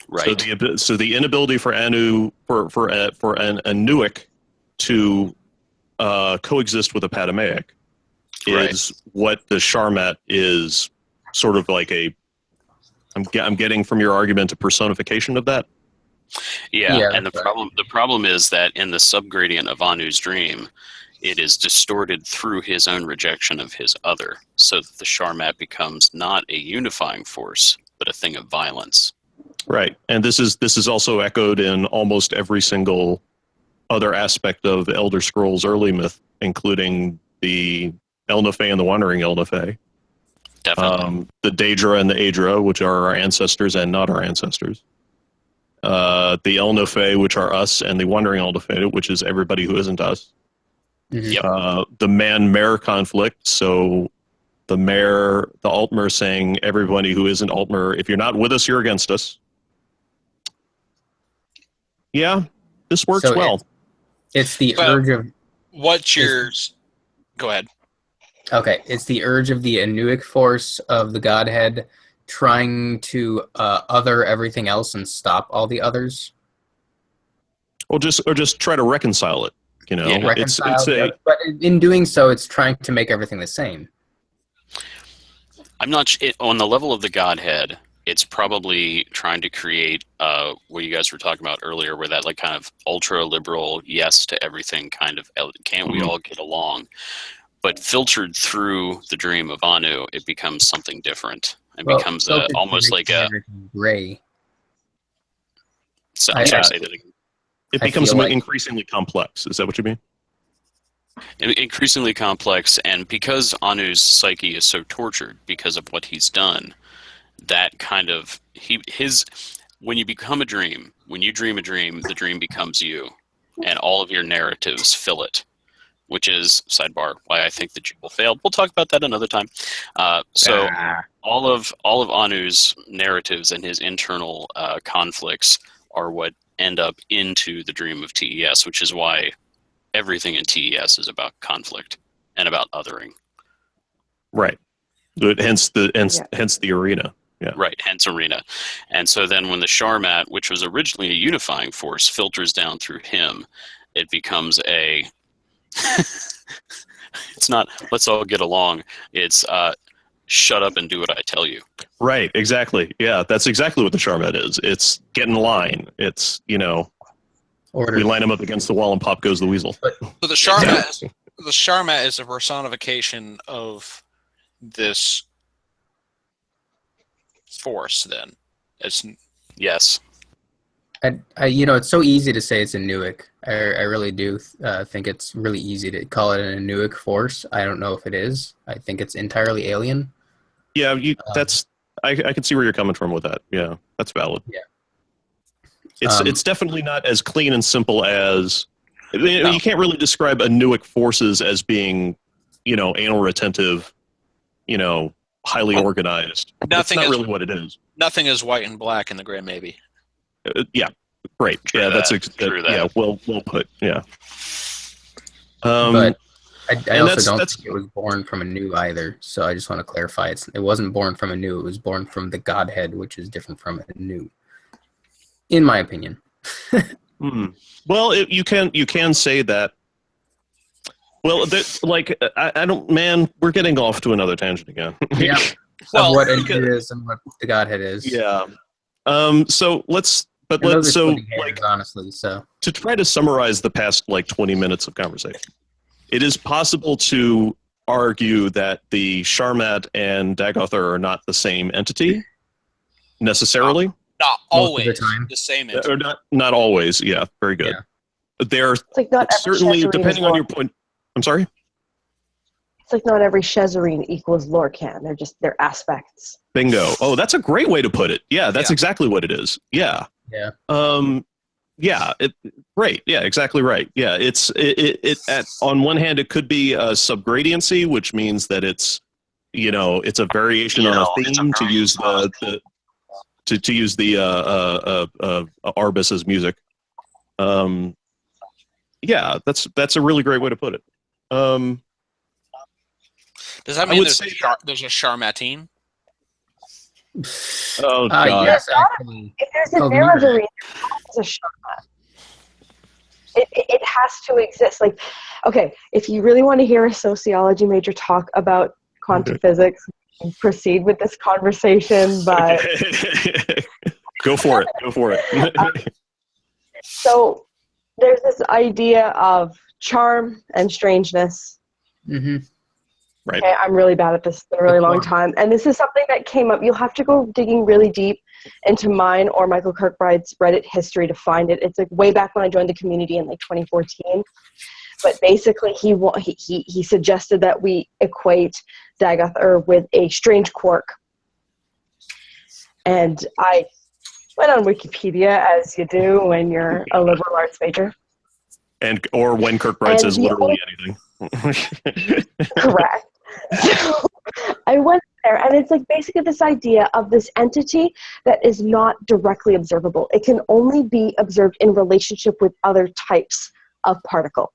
Right.
So the inability for Anu for an Anuic to coexist with a Padmeic is what the Charmat is sort of like a. I'm getting from your argument a personification of that.
Yeah, and the problem is that in the subgradient of Anu's dream, it is distorted through his own rejection of his other, so that the Sharmat becomes not a unifying force, but a thing of violence.
Right, and this is also echoed in almost every single other aspect of Elder Scrolls early myth, including the Elnafey and the Wandering Elnafey.
Definitely.
The Daedra and the Aedra, which are our ancestors and not our ancestors. The Elnafey, which are us, and the Wandering Elnafey, which is everybody who isn't us.
Yep.
The man-mare conflict, so the mayor, the Altmer saying everybody who isn't Altmer, if you're not with us, you're against us. Yeah, this works well.
It's the urge of...
What's yours? Go ahead.
Okay, it's the urge of the Anuic force of the Godhead trying to other everything else and stop all the others.
Or just try to reconcile it. You know,
Yeah,
but in doing so, it's trying to make everything the same.
I'm not on the level of the Godhead. It's probably trying to create what you guys were talking about earlier, where that like kind of ultra liberal yes to everything kind of can't we all get along? But filtered through the dream of Anu, it becomes something different. It becomes almost like a
gray.
So I'm sorry, say that again.
It becomes increasingly complex. Is that what you mean?
Increasingly complex, and because Anu's psyche is so tortured because of what he's done, that kind of when you become a dream, when you dream a dream, the dream becomes you, and all of your narratives fill it. Which is, sidebar, why I think the Jewel failed. We'll talk about that another time. All of Anu's narratives and his internal conflicts are what end up into the dream of TES, which is why everything in TES is about conflict and about othering.
Right. Hence the arena. Yeah.
Right, hence arena. And so then when the Sharmat, which was originally a unifying force, filters down through him, it becomes it's not let's all get along. It's shut up and do what I tell you.
Right, exactly. Yeah, that's exactly what the Sharmat is. It's get in line. It's,
Order.
We line them up against the wall and pop goes the weasel.
So the Sharmat is a personification of this force then.
Yes.
It's so easy to say it's a Anuic. I really do think it's really easy to call it an Anuic force. I don't know if it is. I think it's entirely alien.
Yeah, I can see where you're coming from with that. Yeah, that's valid.
Yeah.
It's definitely not as clean and simple as... You can't really describe Anuic forces as being, anal retentive, highly organized. That's not really what it is.
Nothing is white and black in the Grand Maybe.
Yeah, great.
True
yeah,
that.
Yeah, well put. Yeah.
But I also don't think it was born from Anu either. So I just want to clarify: it wasn't born from Anu. It was born from the Godhead, which is different from Anu, in my opinion.
Well, you can say that. Well, I don't. Man, we're getting off to another tangent again.
Yeah. Well, what Anu is and what the Godhead is.
Yeah. So let's
honestly, so
to try to summarize the past 20 minutes of conversation, it is possible to argue that the Sharmat and Dagoth are not the same entity necessarily.
Not always the same entity.
Or not always. Yeah, very good. Yeah. They're certainly depending on your point. I'm sorry.
It's like not every Shezarine equals Lorcan. They're aspects.
Bingo. Oh, that's a great way to put it. Yeah, that's exactly what it is. Yeah.
Yeah.
Great. Yeah, exactly right. Yeah, on one hand it could be a subgradiency, which means that it's it's a variation on a theme to use to use the Arbus as music. Yeah, that's a really great way to put it.
Does that mean there's a Sharmatine?
Oh, God.
Yes, actually.
If there's a Narrowing, there's a Sharmat. It has to exist. If you really want to hear a sociology major talk about quantum physics, proceed with this conversation, but...
Go for it.
So there's this idea of charm and strangeness.
Mm-hmm.
Right.
Okay, I'm really bad at this. It's been a really long time. And this is something that came up. You'll have to go digging really deep into mine or Michael Kirkbride's Reddit history to find it. It's like way back when I joined the community in like 2014. But basically, he suggested that we equate Dagoth with a strange quark. And I went on Wikipedia, as you do when you're a liberal arts major.
Or when Kirkbride says literally anything.
Correct. So I went there, and it's like basically this idea of this entity that is not directly observable. It can only be observed in relationship with other types of particle.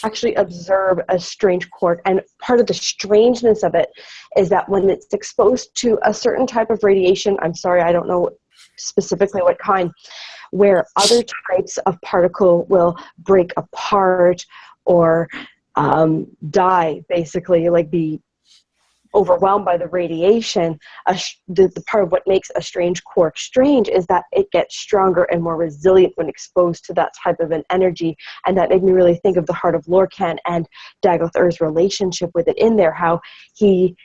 Actually observe a strange quark, and part of the strangeness of it is that when it's exposed to a certain type of radiation, I'm sorry, I don't know specifically what kind, where other types of particle will break apart or die, basically, like be overwhelmed by the radiation. The part of what makes a strange quark strange is that it gets stronger and more resilient when exposed to that type of an energy, and that made me really think of the Heart of Lorcan and Dagoth's relationship with it in there, how he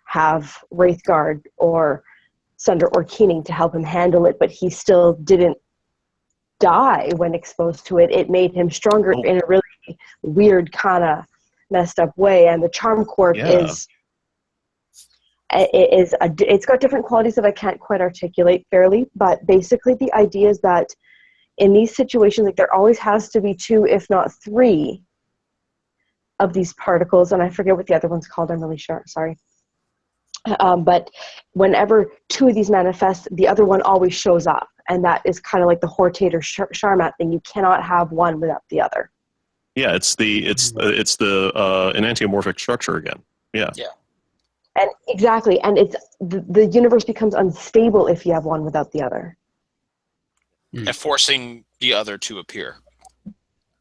have Wraithguard or Sunder or Keening to help him handle it, but he still didn't die when exposed to it. It made him stronger in a really weird kind of messed up way. And the charm quark it's got different qualities that I can't quite articulate fairly, but basically the idea is that in these situations, like, there always has to be 2, if not 3 of these particles, and I forget what the other one's called, I'm really sure, sorry. But whenever 2 of these manifest, the other one always shows up, and that is kind of like the Hortate or Sharmat thing. You cannot have one without the other.
Yeah, it's the enantiomorphic structure again. Yeah.
Yeah.
And exactly, and it's the universe becomes unstable if you have one without the other.
And forcing the other to appear.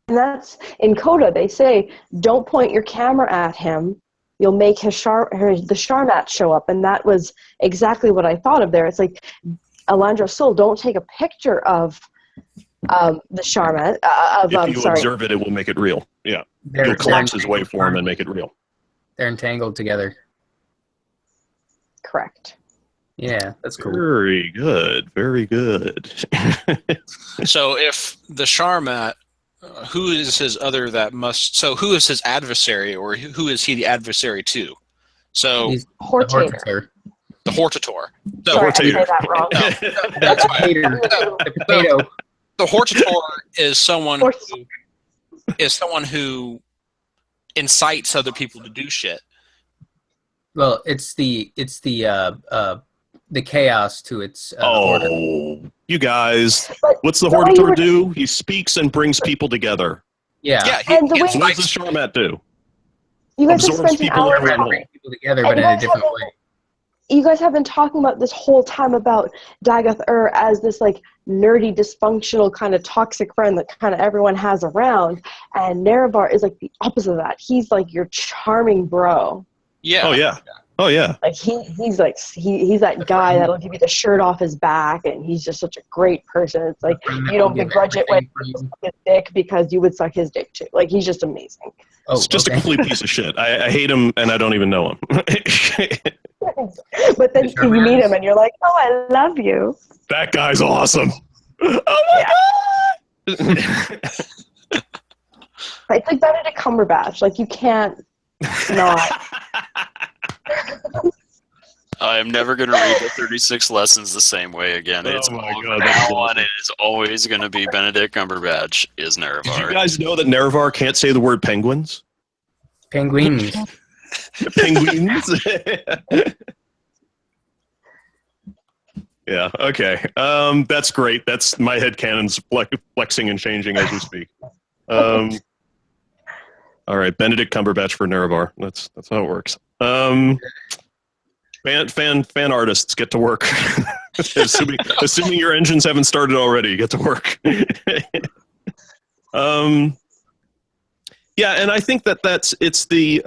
And that's in Coda. They say, don't point your camera at him. You'll make the Sharmat show up, and that was exactly what I thought of there. It's like, Alandra's soul, don't take a picture of the Sharmat.
If you observe it, it will make it real. Yeah. You'll collapse his waveform and make it real.
They're entangled together.
Correct.
Yeah, that's cool.
Very good. Very good.
So if the Sharmat, who is his other that must... So who is his adversary, or who is he the adversary to? So
He's
Hortator.
The Hortator.
Sorry, I say that wrong.
That's fine.
The potato.
The Hortator is someone who incites other people to do shit.
Well, it's the chaos to its order.
You guys!
But
What's the
the way you
Hortator
were-
do? He speaks and brings people together.
Yeah.
And the way-
So what does the Sharmat do?
You guys have
Absorbs
spent an
people
hour
every
talking.
moment.
People together,
And
but
you
in a
guys
different
haven't-
way.
You guys have been talking about this whole time about Dagoth as this like nerdy, dysfunctional kind of toxic friend that kind of everyone has around, and Nerevar is like the opposite of that. He's like your charming bro.
Yeah.
Oh yeah. Oh yeah.
Like he's that guy that'll give you the shirt off his back, and he's just such a great person. It's like you don't begrudge it when you suck his dick because you would suck his dick too. Like he's just amazing.
It's just a complete piece of shit. I hate him, and I don't even know him.
But then you meet him, and you're like, oh, I love you.
That guy's awesome. Oh my god!
It's like Benedict Cumberbatch. Like you can't not.
I am never going to read the 36 lessons the same way again. It's
Oh my
all-
God,
from
that's
now on,
awesome.
it is always going to be Benedict Cumberbatch is Nerevar.
Did you guys know that Nerevar can't say the word penguins?
Penguins.
Penguins? Yeah, okay. That's great. That's my headcanon's flexing and changing as we speak. All right, Benedict Cumberbatch for Nerevar. That's how it works. Fan artists, get to work. assuming your engines haven't started already, get to work. Yeah, and I think it's the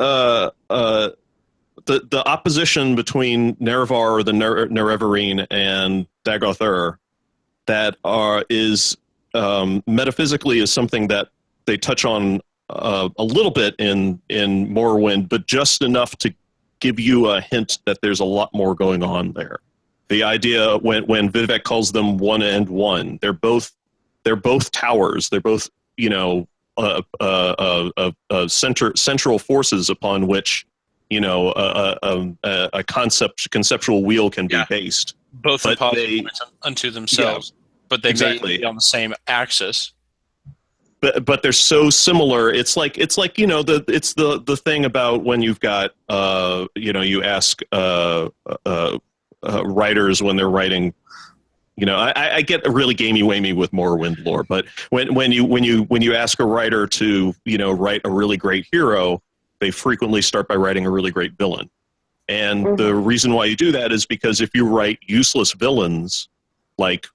opposition between Nerevar, the Nerevarine, and Dagoth that is metaphysically is something that they touch on a little bit in Morrowind, but just enough to give you a hint that there's a lot more going on there. The idea when Vivek calls them one and one, they're both towers. They're both central forces upon which a conceptual wheel can be based.
Both
But
impossible unto themselves, but they may be on the same axis.
But they're so similar. It's like the thing about when you've got you ask writers when they're writing. I get really gamey-wamey with Morrowind lore, but when you ask a writer to write a really great hero, they frequently start by writing a really great villain. And the reason why you do that is because if you write useless villains, like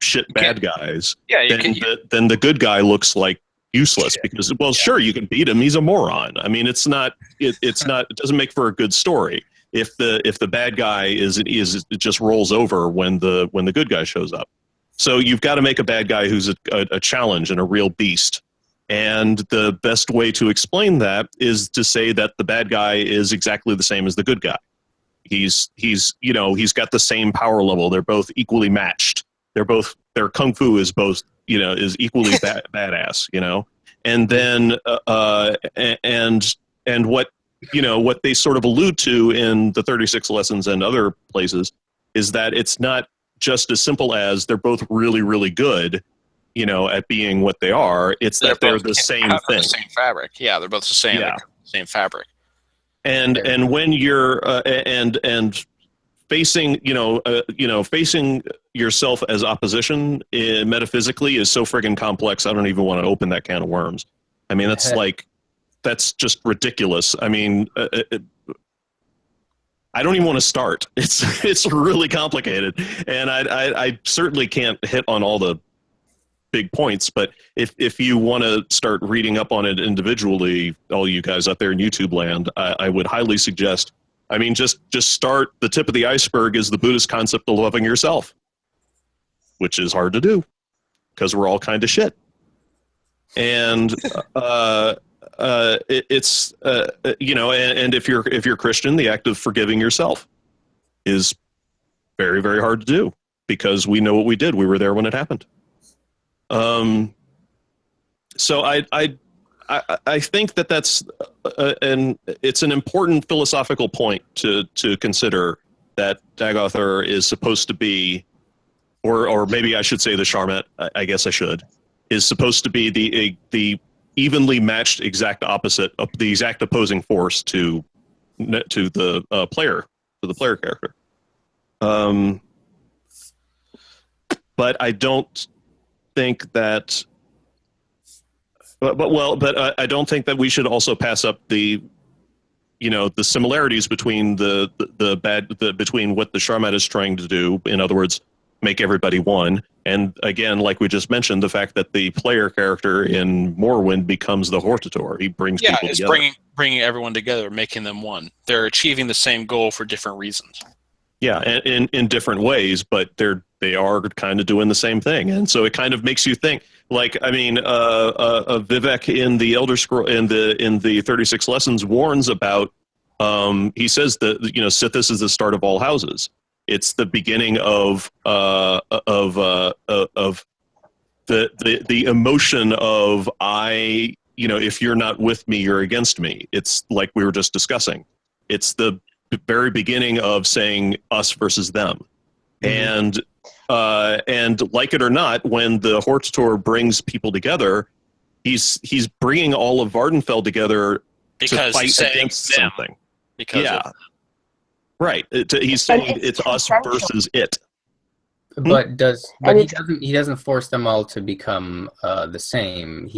shit bad guys, then the good guy looks like useless because sure, you can beat him, he's a moron. I mean, it doesn't make for a good story if the bad guy it just rolls over when the good guy shows up. So you've got to make a bad guy who's a challenge and a real beast. And the best way to explain that is to say that the bad guy is exactly the same as the good guy. He's got the same power level. They're both equally matched. Their kung fu is both is equally badass. And then and what they sort of allude to in the 36 lessons and other places is that it's not just as simple as they're both really, really good, at being what they are. It's that they're the same thing.
The same fabric. Yeah, they're both the same.
Yeah.
Same fabric.
And when you're and facing facing yourself as opposition metaphysically is so friggin' complex. I don't even want to open that can of worms. I mean, that's just ridiculous. I mean, I don't even want to start. It's really complicated, and I certainly can't hit on all the big points. But if you want to start reading up on it individually, all you guys out there in YouTube land, I would highly suggest. I mean, just start. The tip of the iceberg is the Buddhist concept of loving yourself, which is hard to do because we're all kind of shit. And it's and if you're Christian, the act of forgiving yourself is very, very hard to do because we know what we did. We were there when it happened. So I think that's it's an important philosophical point to consider that Dagoth is supposed to be, or maybe I should say the Sharmet. I guess I should, is supposed to be the evenly matched exact opposite of the exact opposing force to the player character. But I don't think that. But I don't think that we should also pass up the similarities between between what the Sharmat is trying to do. In other words, make everybody one. And again, like we just mentioned, the fact that the player character in Morrowind becomes the Hortator. He brings people together.
It's bringing everyone together, making them one. They're achieving the same goal for different reasons.
Yeah, in different ways, but they are kind of doing the same thing, and so it kind of makes you think. Like, I mean, Vivek in the Elder Scroll in the 36 Lessons warns about. He says that Sithis is the start of all houses. It's the beginning of the emotion of if you're not with me, you're against me. It's like we were just discussing. It's the very beginning of saying us versus them. Mm-hmm. And like it or not, when the Hortator brings people together, he's bringing all of Vardenfell together to fight against something. Right. He's saying it's us versus it.
But he doesn't force them all to become the same.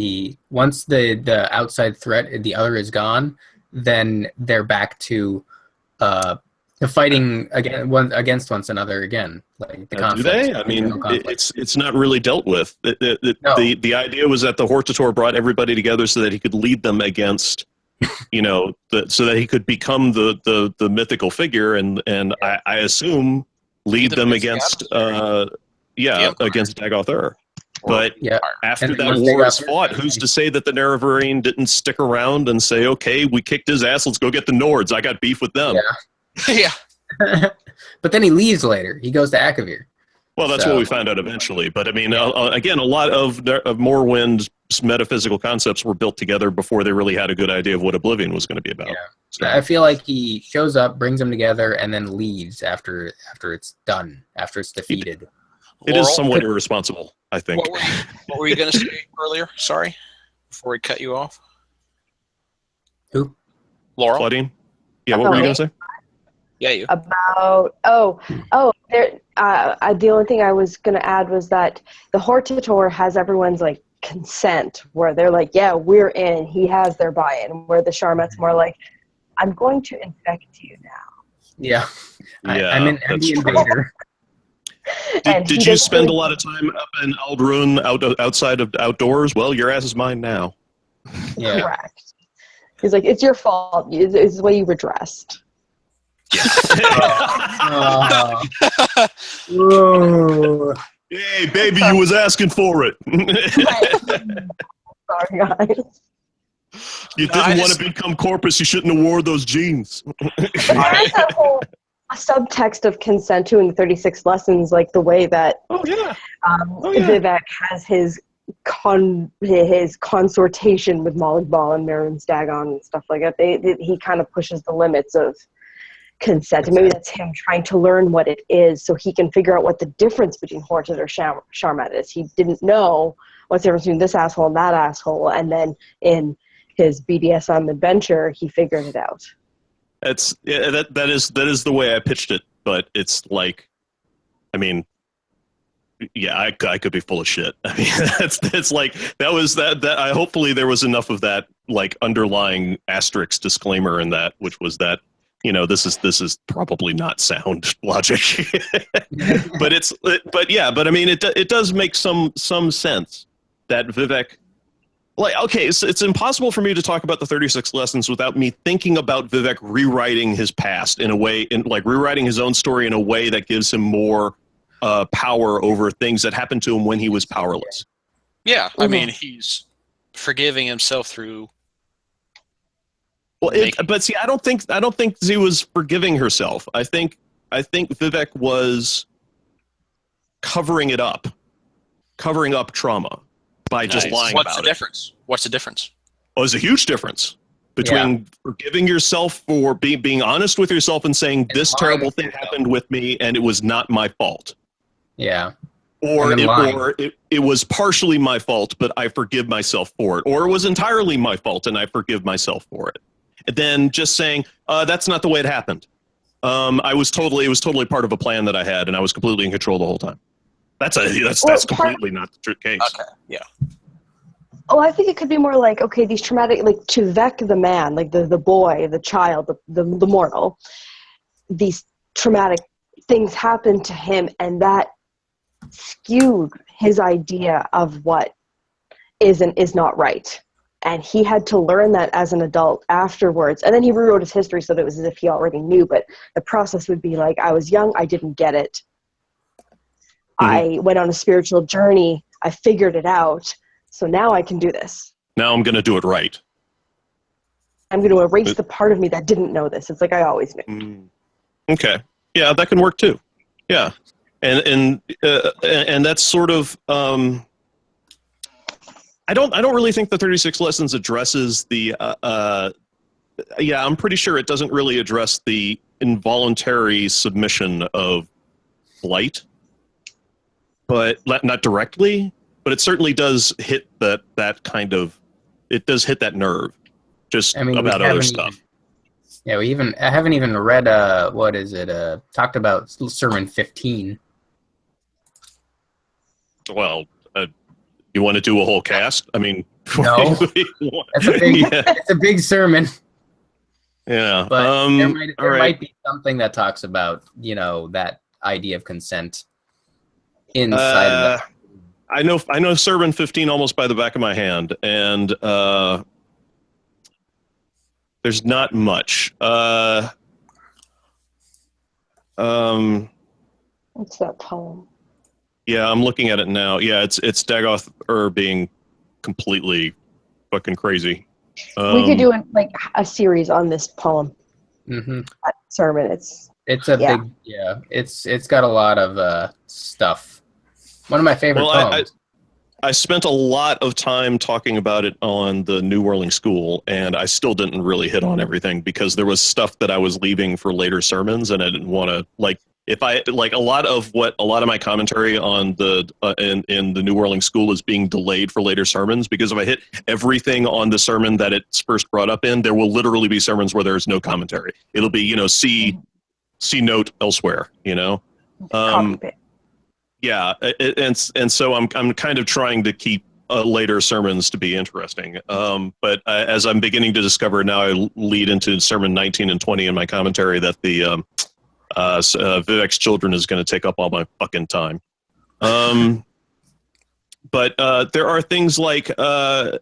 Once the outside threat, the other is gone, then they're back to fighting against one another again. Like the
do they? I mean, it's not really dealt with. The idea was that the Hortator brought everybody together so that he could lead them against, so that he could become the mythical figure, and I assume lead them against against Dagoth. But after
And
that
once
war is
Dagoth
fought, who's to say that the Nerevarine didn't stick around and say, okay, we kicked his ass, let's go get the Nords. I got beef with them.
Yeah.
But then he leaves later. He goes to Akavir.
Well, that's what we found out eventually. But I mean, again, a lot of Morrowind's metaphysical concepts were built together before they really had a good idea of what Oblivion was going to be about.
Yeah.
So.
I feel like he shows up, brings them together, and then leaves after it's done, after it's defeated.
It is somewhat irresponsible, I think.
What were you going to say earlier? Sorry, before we cut you off.
Who?
Laurel.
Claudine? Yeah, what were you going to say?
Yeah, you.
About there. The only thing I was going to add was that the Hortator has everyone's like consent, where they're like, "Yeah, we're in." He has their buy-in. Where the Sharmet's more like, "I'm going to infect you now."
Yeah, I'm an invader.
Did you spend a lot of time up in Aldrun, outside of outdoors? Well, your ass is mine now.
Yeah.
Correct. He's like, "It's your fault. It's the way you were dressed."
Hey, baby, you was asking for it.
Sorry, guys.
You didn't want to become Corpus. You shouldn't have wore those jeans.
There's a whole subtext of consent to in the 36 lessons, like the way that Vivek has his consortation with Malik Ball and Miriam Stagon and stuff like that. He kind of pushes the limits of consent, and maybe that's him trying to learn what it is so he can figure out what the difference between Horton or Sharmat is. He didn't know what's the difference between this asshole and that asshole, and then in his BDSM adventure he figured it out.
That is the way I pitched it, but it's like, I mean, yeah, I could be full of shit. I mean, that's like that. Hopefully there was enough of that like underlying asterisk disclaimer in that, which was that, you know, this is probably not sound logic, but I mean, it does make some sense that Vivek, like, okay, it's impossible for me to talk about the 36 lessons without me thinking about Vivek rewriting his past in a way, rewriting his own story in a way that gives him more power over things that happened to him when he was powerless.
Yeah, I mean, he's forgiving himself through.
Well, but see, I don't think Z was forgiving herself. I think Vivek was covering up trauma by just lying about it.
What's the difference? What's the difference?
Oh, there's a huge difference between forgiving yourself for being honest with yourself and saying this terrible thing happened with me and it was not my fault.
Yeah.
Or it was partially my fault, but I forgive myself for it. Or it was entirely my fault and I forgive myself for it. And then just saying, that's not the way it happened. It was totally part of a plan that I had, and I was completely in control the whole time. That's completely not the case.
Okay, yeah.
Oh, I think it could be more like, okay, these traumatic, like to Vec the man, like the boy, the child, the mortal, these traumatic things happened to him, and that skewed his idea of what is and is not right. And he had to learn that as an adult afterwards. And then he rewrote his history so that it was as if he already knew. But the process would be like, I was young, I didn't get it. I went on a spiritual journey, I figured it out, so now I can do this.
Now I'm going to do it right.
I'm going to erase the part of me that didn't know this. It's like I always knew.
Okay. Yeah, that can work too. Yeah. And that's sort of... I don't really think the 36 lessons addresses the I'm pretty sure it doesn't really address the involuntary submission of flight, but not directly, but it certainly does hit that kind of, it does hit that nerve just about other stuff.
I haven't even read talked about Sermon 15.
Well, you want to do a whole cast? I mean,
no, it's a big sermon.
Yeah,
but there might be something that talks about, that idea of consent inside of that.
I know Sermon 15 almost by the back of my hand, and there's not much.
What's that poem?
Yeah, I'm looking at it now. Yeah, it's Dagoth being completely fucking crazy.
We could do a series on this poem,
Mm-hmm.
sermon.
It's a
Yeah.
big, yeah. It's got a lot of stuff. One of my favorite poems.
I spent a lot of time talking about it on the New Whirling School, and I still didn't really hit on everything because there was stuff that I was leaving for later sermons, and I didn't want to if I like a lot of my commentary on the in the New Whirling School is being delayed for later sermons, because if I hit everything on the sermon that it's first brought up in, there will literally be sermons where there's no commentary. It'll be see note elsewhere.
Copy paste.
Yeah, and so I'm kind of trying to keep later sermons to be interesting. But as I'm beginning to discover now, I lead into sermon 19 and 20 in my commentary that the Vivek's children is going to take up all my fucking time. But there are things like the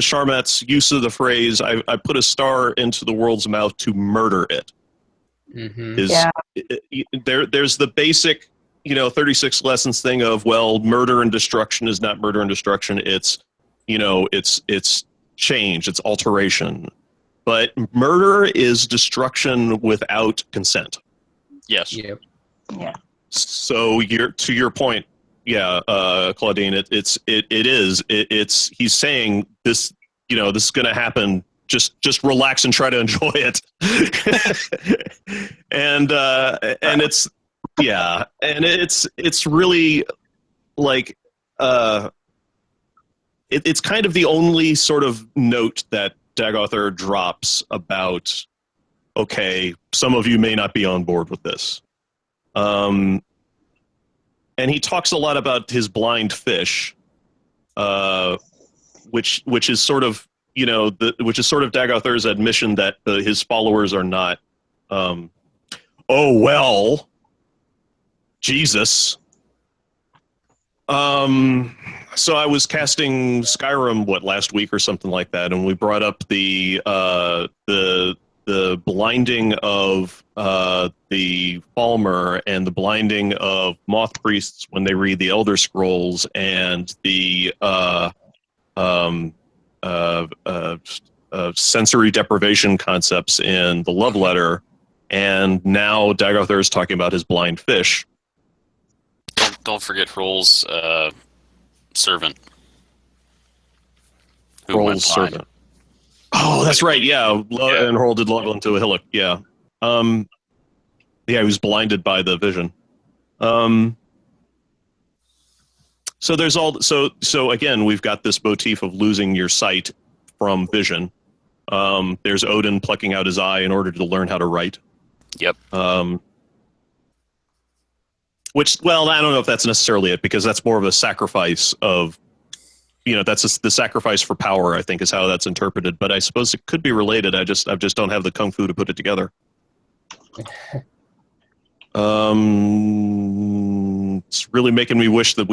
Charmat's use of the phrase "I put a star into the world's mouth to murder it."
Mm-hmm.
There's the basic 36 lessons thing of, well, murder and destruction is not murder and destruction, it's it's change, it's alteration, but murder is destruction without consent.
Yes.
Yep.
Yeah.
So to your point, Claudine, it's he's saying this, this is going to happen. Just relax and try to enjoy it. and it's it's really like it's kind of the only sort of note that Dagoth drops about, okay, some of you may not be on board with this. And he talks a lot about his blind fish, which is sort of which is sort of Dagoth's admission that his followers are not, Jesus. So I was casting Skyrim last week or something like that, and we brought up the blinding of the Falmer and the blinding of moth priests when they read the Elder Scrolls, and the sensory deprivation concepts in the Love Letter, and now Dagoth is talking about his blind fish.
Don't forget Roll's servant.
Roll's servant. Oh, that's right. Yeah, and Roll did love into a hillock. Yeah, he was blinded by the vision. So there's so again, we've got this motif of losing your sight from vision. There's Odin plucking out his eye in order to learn how to write.
Yep.
Which, well, I don't know if that's necessarily it, because that's more of a sacrifice of, that's the sacrifice for power, I think, is how that's interpreted. But I suppose it could be related. I just don't have the kung fu to put it together. It's really making me wish that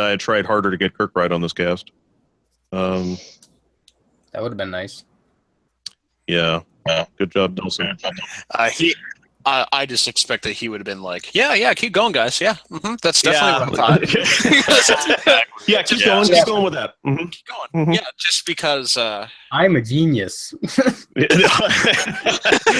I had tried harder to get Kirkbride on this cast.
That would have been nice.
Yeah. Good job, Nelson.
I just expect that he would have been like, yeah, keep going, guys. Yeah, that's definitely what I thought.
Yeah, keep going with that. Mm-hmm.
Keep going. Mm-hmm. Yeah, just because.
I'm a genius.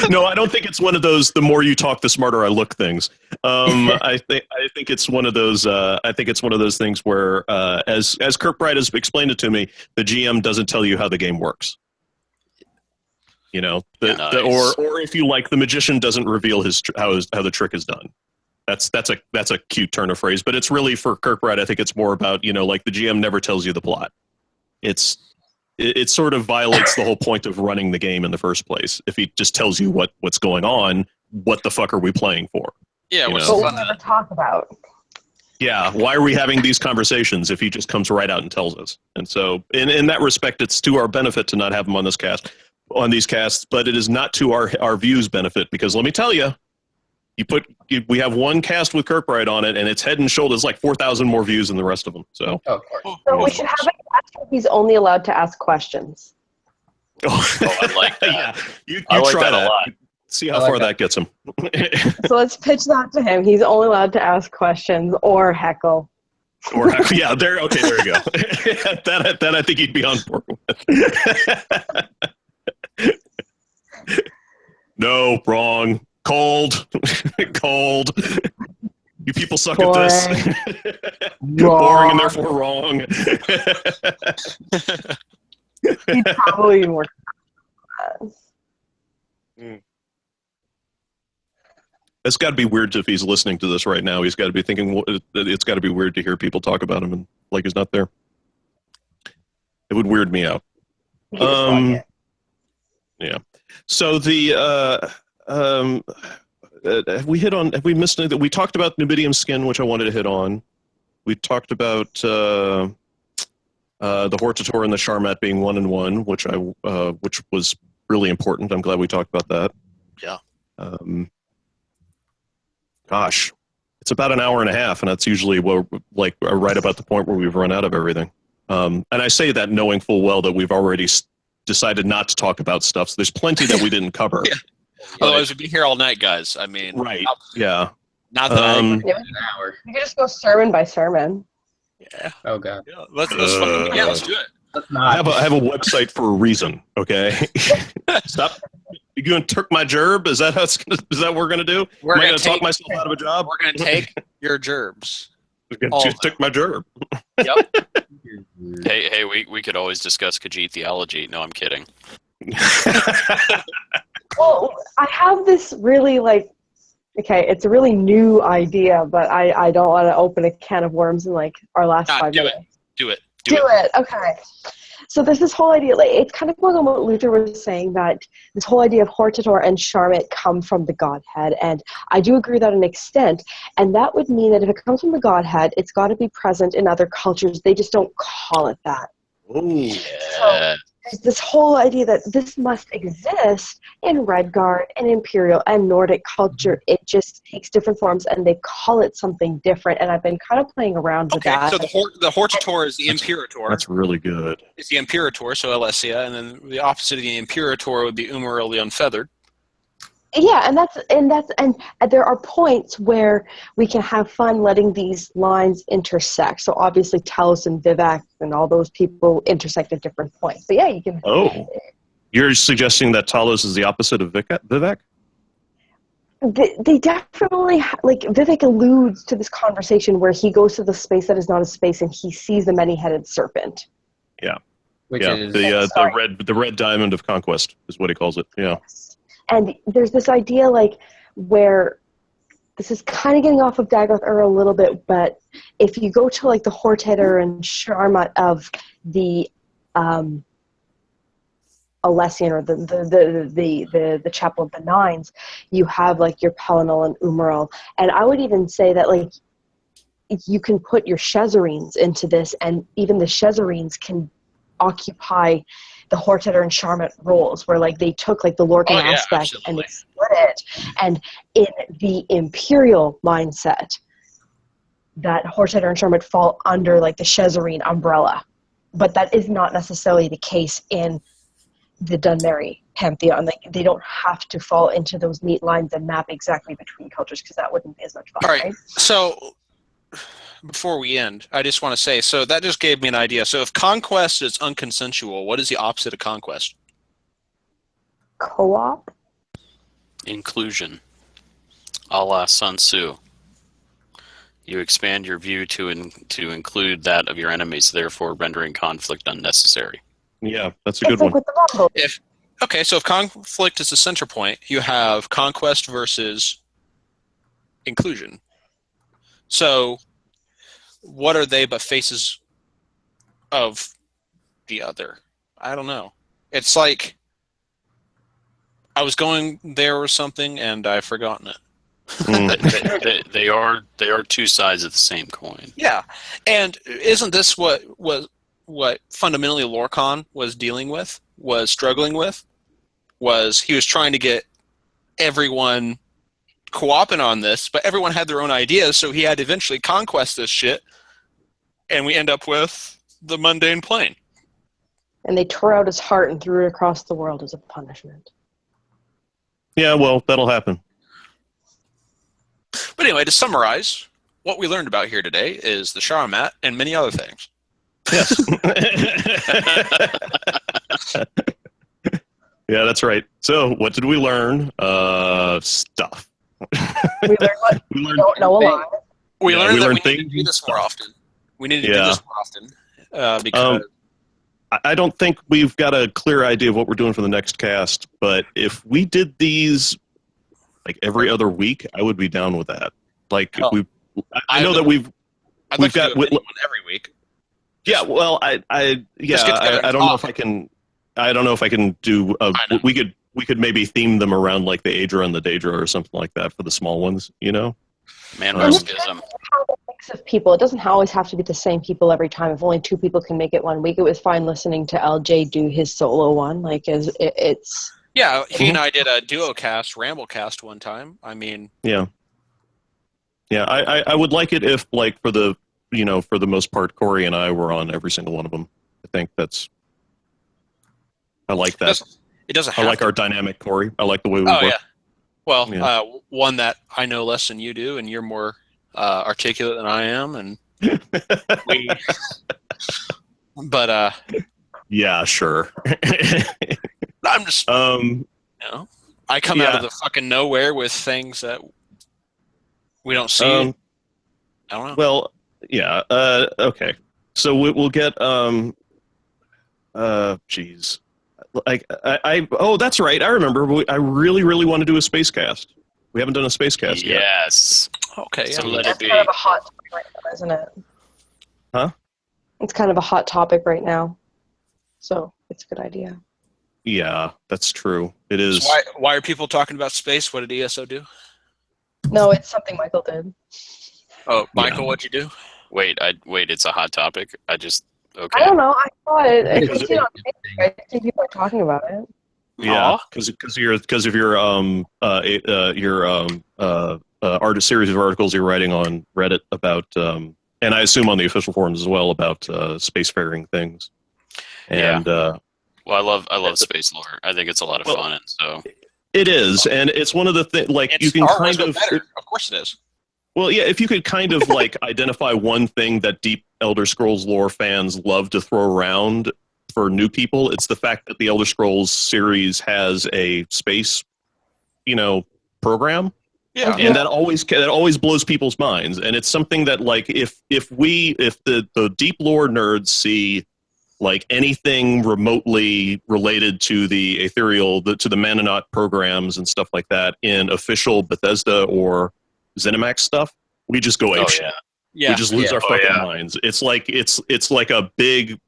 No, I don't think it's one of those "the more you talk, the smarter I look" things. I think it's one of those. I think it's one of those things where, as Kirkbride has explained it to me, the GM doesn't tell you how the game works. Or if you like, the magician doesn't reveal how the trick is done. That's a cute turn of phrase, but it's really for Kirkbride. I think it's more about like the GM never tells you the plot. It sort of violates the whole point of running the game in the first place. If he just tells you what's going on, what the fuck are we playing for?
Yeah,
what we'll never talk about.
Yeah, why are we having these conversations if he just comes right out and tells us? And so, in that respect, it's to our benefit to not have him on these casts, but it is not to our views' benefit, because let me tell you, we have one cast with Kirkbride on it, and it's head and shoulders like 4,000 more views than the rest of them. So,
we should have a cast where he's only allowed to ask questions.
I like that.
Yeah, you
I like
try
that a lot.
See how far that gets him.
So let's pitch that to him. He's only allowed to ask questions or heckle.
Or yeah, there. Okay, there you go. that I think he'd be on board with. No, wrong. Cold. Cold. You people suck at this. Boring and therefore wrong.
He'd probably work with us.
It's got to be weird if he's listening to this right now. He's got to be thinking it's got to be weird to hear people talk about him and like he's not there. It would weird me out. Yeah. So the have we missed anything? We talked about Numidium skin, which I wanted to hit on. We talked about the Hortator and the Charmat being 1-1, which was really important. I'm glad we talked about that.
Yeah.
Gosh, it's about an hour and a half, and that's usually right about the point where we've run out of everything. And I say that knowing full well that we've already decided not to talk about stuff. So there's plenty that we didn't cover.
Yeah. Otherwise, we'd be here all night, guys. I mean,
right? Yeah.
Not that
an hour.
You could just go sermon by sermon.
Yeah.
Oh god.
Yeah, let's do it.
I have a website for a reason. Okay. Stop. You going to Turk my gerb? Is that what we're gonna do? Am I gonna talk myself out of a job?
We're gonna take your gerbs.
We're gonna take my gerb.
Yep.
Hey, we could always discuss Khajiit theology. No, I'm kidding.
Well, I have this really it's a really new idea, but I don't want to open a can of worms in our last 5 minutes.
Do it.
Okay. So there's this whole idea, it's kind of going on what Luther was saying, that this whole idea of Hortator and Charmat come from the Godhead, and I do agree with that to an extent, and that would mean that if it comes from the Godhead, it's got to be present in other cultures. They just don't call it that.
Oh, yeah.
So there's this whole idea that this must exist in Redguard and Imperial and Nordic culture. It just takes different forms, and they call it something different. And I've been kind of playing around with that.
So the Hortator is the Imperator.
That's really good.
It's the Imperator, so Alessia, and then the opposite of the Imperator would be Umaril the Unfeathered.
Yeah, and there are points where we can have fun letting these lines intersect. So obviously Talos and Vivek and all those people intersect at different points. But yeah, you can.
Oh, you're suggesting that Talos is the opposite of Vivek?
They definitely Vivek alludes to this conversation where he goes to the space that is not a space and he sees the many-headed serpent.
Yeah,
which is
the red diamond of conquest is what he calls it. Yeah.
And there's this idea where this is kind of getting off of Dagoth a little bit, but if you go to the Hortator and Charmat of the Alessian or the Chapel of the Nines, you have your Pelinal and Umaril. And I would even say that you can put your Shezarines into this, and even the Shezarines can occupy the Hortator and Charmat roles, where they took the Lorcan aspect and they split it. And in the Imperial mindset, that Hortator and Charmat fall under the Shezarine umbrella. But that is not necessarily the case in the Dunmeri pantheon. They don't have to fall into those neat lines and map exactly between cultures, because that wouldn't be as much fun.
All right. So before we end, I just want to say, so that just gave me an idea. So if conquest is unconsensual, what is the opposite of conquest?
Co-op?
Inclusion. A la Sun Tzu. You expand your view to include that of your enemies, therefore rendering conflict unnecessary.
Yeah, that's a good one.
With the Mongol.
So if conflict is the center point, you have conquest versus inclusion. So what are they but faces of the other? I don't know. It's I was going there or something and I've forgotten it.
They are two sides of the same coin.
Yeah, and isn't this what fundamentally Lorcan was dealing with, was struggling with? Was he was trying to get everyone co-oping on this, but everyone had their own ideas, so he had to eventually conquest this shit, and we end up with the mundane plane.
And they tore out his heart and threw it across the world as a punishment.
Yeah, well, that'll happen.
But anyway, to summarize, what we learned about here today is the Sharamat and many other things.
Yes. Yeah, that's right. So, what did we learn? Stuff.
We learned what
We
we
learned.
don't know a lot.
We
Yeah,
learned
we
that
learned
we need to
things
do
and
this more
stuff.
often. We need to do
Yeah.
this more often because
I don't think we've got a clear idea of what we're doing for the next cast, but if we did these like every other week, I would be down with that. Like, if
Oh.
we, I know that we've
I'd
we've
like to
got-
do a mini one every week.
yeah. Well,
Just get together and
I don't know if
talk.
I can. I don't know if I can do.
I know.
We could maybe theme them around like the Aedra and the Daedra or something like that for the small ones. You know.
Man,
Um,
schism.
Have a mix of people. It doesn't always have to be the same people every time. If only 2 people can make it one week, it was fine listening to LJ do his solo one. Like, it's
Yeah, he and I did a duo cast, ramble cast one time. I mean,
Yeah. Yeah, I would like it if, like, for the most part, Corey and I were on every single one of them. I think I like that.
it doesn't
I
have
like
to.
our dynamic, Corey. I like the way we
Oh
work.
yeah. Well,
Yeah.
one that I know less than you do, and you're more articulate than I am, and we. But
Yeah, sure.
I'm just, I come out
Yeah.
of the fucking nowhere with things that we don't see. I don't know.
Well, yeah. Okay. So we'll get. Jeez. Like oh, that's right. I remember. I really, really want to do a space cast. We haven't done a space cast yet.
Yes.
Okay.
So
Yeah.
let it
that's
be.
kind of a hot topic right now, isn't it?
Huh?
It's kind of a hot topic right now, so it's a good idea.
Yeah, that's true. It is.
So why are people talking about space? What did ESO do?
No, it's something Michael did.
Oh, Michael,
Yeah.
what'd you do?
Wait, it's a hot topic.
I
Okay.
don't know. I thought it. I
Because
think, I think people are talking about it.
Yeah,
Aw.
because of your artist series of articles you're writing on Reddit about, and I assume on the official forums as well, about spacefaring things. And
Well, I love space lore. I think it's a lot of fun, and so
it is, and it's one of the things like
It's
you can
Star Wars,
kind
but
of.
better. Of course it is.
Well, yeah, if you could kind of like identify one thing that deep Elder Scrolls lore fans love to throw around for new people, it's the fact that the Elder Scrolls series has a space, program,
Yeah.
and that always blows people's minds. And it's something that, like, if the deep lore nerds see like anything remotely related to the ethereal, to the Manonaut programs and stuff like that in official Bethesda or ZeniMax stuff, we just go apeshit.
yeah.
Yeah.
We just lose
Yeah.
our fucking
yeah.
minds. It's like a big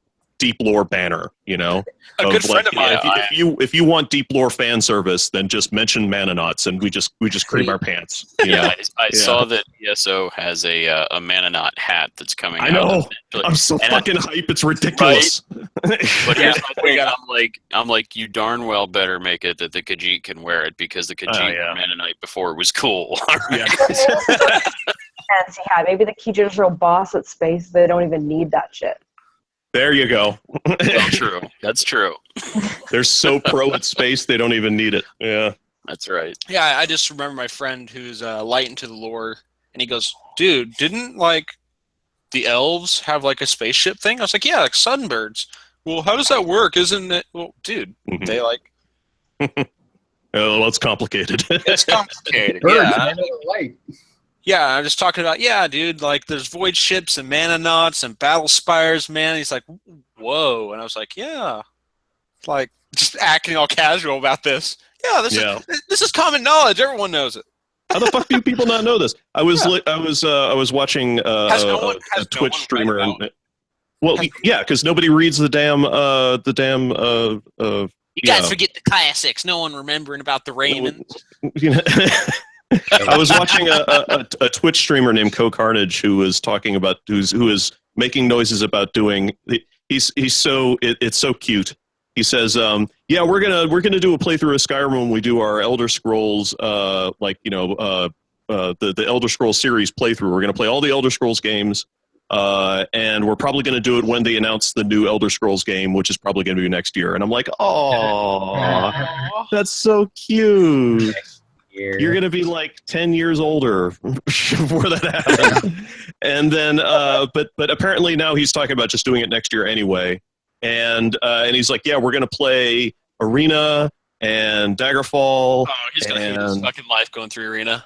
deep lore banner,
A good friend of mine.
if you want deep lore fan service, then just mention Manonauts, and we just cream our pants. you know?
Yeah, I
Yeah.
saw that ESO has a Manonaut hat that's coming
I
out.
know.
eventually.
I'm so
And
fucking hype. It's ridiculous.
But here's my thing.
Yeah.
I'm like, you darn well better make it that the Khajiit can wear it, because the Khajiit
yeah.
were Mennonite before it was cool.
Yeah.
Fancy hat. Maybe the Keyjers are boss at space. They don't even need that shit.
There you go.
Well, true. That's true.
They're so pro at space, they don't even need it. Yeah.
That's right.
Yeah, I just remember my friend who's light into the lore, and he goes, "Dude, didn't like the elves have like a spaceship thing?" I was like, "Yeah, like sunbirds." Well, how does that work? Isn't it? Well, dude,
Mhm.
they like
Oh, well, it's complicated.
it's complicated.
Birds,
Yeah,
man, they're light.
yeah. I'm just talking about dude. Like, there's void ships and Manonauts and battle spires, man. He's like, "Whoa," and I was like, "Yeah," like just acting all casual about this. Yeah, this is common knowledge. Everyone knows it.
How the fuck do people not know this? I was watching
Has no one
a Twitch
read
streamer.
about
And, well, yeah, because nobody reads the damn
You guys forget the classics. No one remembering about the Raymond.
you know, I was watching a Twitch streamer named Co Carnage who was talking about who is making noises about doing. It's so cute. He says, "Yeah, we're gonna do a playthrough of Skyrim when we do our Elder Scrolls, the Elder Scrolls series playthrough. We're gonna play all the Elder Scrolls games, and we're probably going to do it when they announce the new Elder Scrolls game, which is probably going to be next year. And I'm like, oh, that's so cute. You're going to be like 10 years older before that happens. And then, but apparently now he's talking about just doing it next year anyway. And he's like, yeah, we're going to play Arena and Daggerfall.
Oh, he's going to hate his fucking life going through Arena.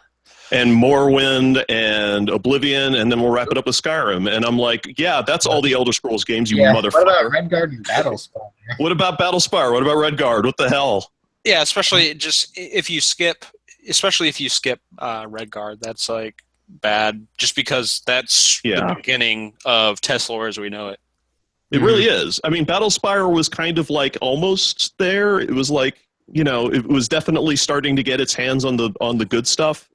And Morrowind and Oblivion, and then we'll wrap it up with Skyrim. And I'm like, yeah, that's all the Elder Scrolls games, you motherfucker.
What about Redguard and Battlespire?
What about Battlespire? What about Redguard? What the hell?
Yeah, especially if you skip Redguard, that's like bad, just because that's the beginning of Tesla as we know it.
It really is. I mean, Battlespire was kind of like almost there. It was like, it was definitely starting to get its hands on the good stuff.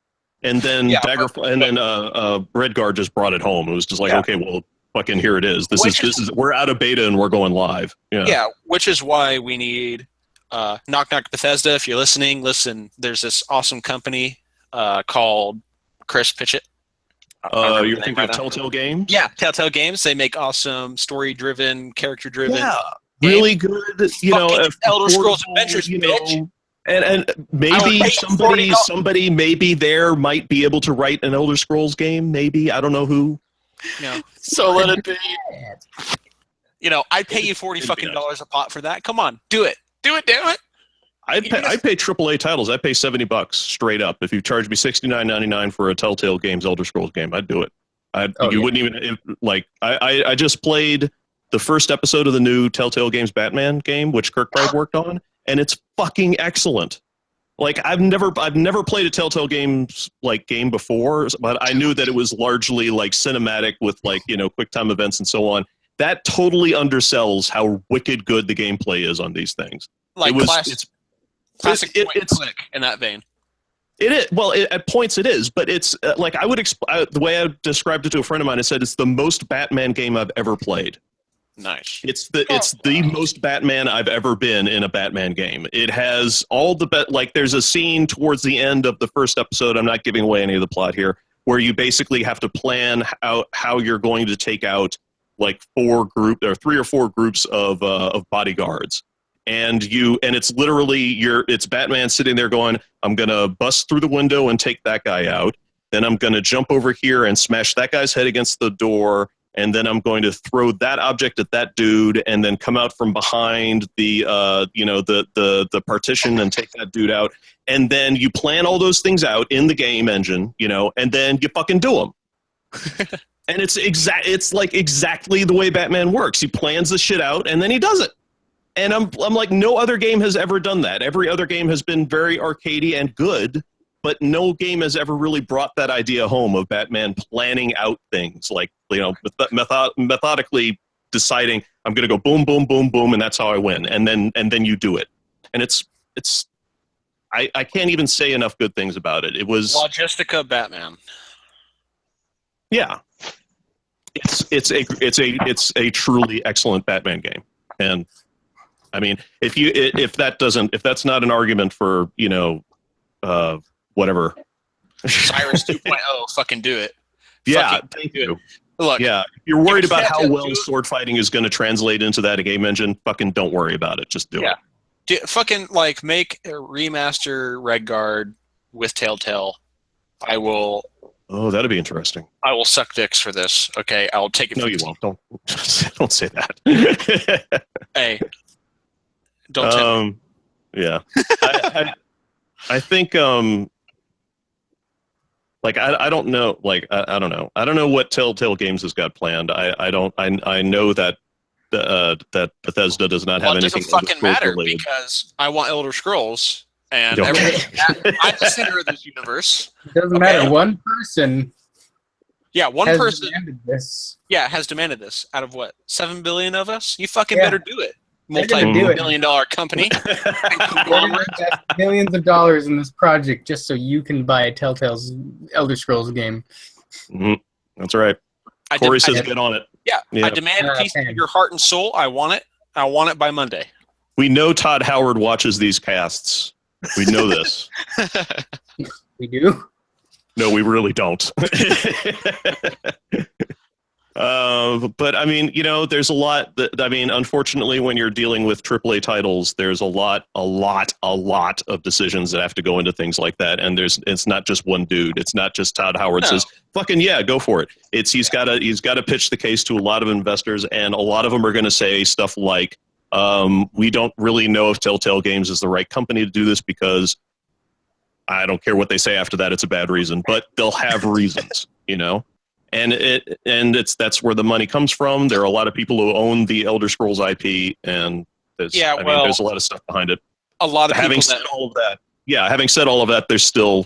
And then Redguard just brought it home. It was just like, okay, well, fucking here it is. This is we're out of beta and we're going live.
Yeah, which is why we need Knock Knock Bethesda. If you're listening, listen. There's this awesome company called Chris Pitchett.
You're thinking of Telltale Games?
Yeah, Telltale Games. They make awesome story-driven, character-driven.
Yeah, really good.
Elder Scrolls Adventures, bitch.
And maybe somebody maybe there might be able to write an Elder Scrolls game. Maybe, I don't know who.
So let it be. I'd pay you $40 fucking a pop for that. Come on, do it, damn it.
I'd pay AAA titles. I'd pay $70 straight up if you charge me $69.99 for a Telltale Games Elder Scrolls game. I'd do it. Wouldn't even I just played the first episode of the new Telltale Games Batman game, which Kirkbride worked on. And it's fucking excellent. Like I've never played a Telltale Games game before, but I knew that it was largely like cinematic with quick time events and so on. That totally undersells how wicked good the gameplay is on these things.
Like classic click in that vein.
It is. Well, at points it is, but it's like the way I described it to a friend of mine. I said it's the most Batman game I've ever played.
Nice.
It's the most Batman I've ever been in a Batman game. It has all the there's a scene towards the end of the first episode. I'm not giving away any of the plot here, where you basically have to plan how you're going to take out like 3 or 4 groups of bodyguards, and it's literally it's Batman sitting there going, I'm gonna bust through the window and take that guy out. Then I'm gonna jump over here and smash that guy's head against the door. And then I'm going to throw that object at that dude, and then come out from behind the partition and take that dude out. And then you plan all those things out in the game engine, and then you fucking do them. And it's like exactly the way Batman works. He plans the shit out, and then he does it. And I'm like, no other game has ever done that. Every other game has been very arcadey and good. But no game has ever really brought that idea home of Batman planning out things, like methodically deciding I'm going to go boom, boom, boom, boom, and that's how I win, and then you do it, and I can't even say enough good things about it. It was
Logistica Batman.
Yeah, it's a truly excellent Batman game, and I mean if that's not an argument for whatever.
Cyrus 2.0, fucking do it.
Yeah, thank you.
Look,
if you're worried about how well sword fighting is going to translate into that game engine, fucking don't worry about it. Just do it.
Fucking make a remaster Redguard with Telltale. I will.
Oh, that'd be interesting.
I will suck dicks for this. Okay, I'll take it.
No, you won't. Don't say that.
Hey, don't tell me.
Yeah. I think I don't know. I don't know. I don't know what Telltale Games has got planned. I know that that Bethesda does not have anything.
It doesn't fucking matter related. Because I want Elder Scrolls, and I'm the center of this universe.
It doesn't matter. One person.
Yeah, one person.
Demanded this.
Yeah, has demanded this. Out of what, 7 billion of us? You fucking better do it.
Multi-billion-dollar
company.
Millions of dollars in this project just so you can buy a Telltale's Elder Scrolls game.
Mm-hmm. That's right. Corey says get on it.
Yeah, I demand a piece of your heart and soul. I want it. I want it by Monday.
We know Todd Howard watches these casts. We know this.
We do?
No, we really don't. But I mean, there's a lot that, I mean, unfortunately, when you're dealing with AAA titles, there's a lot of decisions that have to go into things like that. And it's not just one dude. It's not just Todd Howard says, fucking yeah, go for it. He's got to pitch the case to a lot of investors, and a lot of them are going to say stuff like, we don't really know if Telltale Games is the right company to do this because I don't care what they say after that. It's a bad reason, but they'll have reasons, And that's where the money comes from. There are a lot of people who own the Elder Scrolls IP, and there's a lot of stuff behind it.
A lot of
having said all of that, there's still,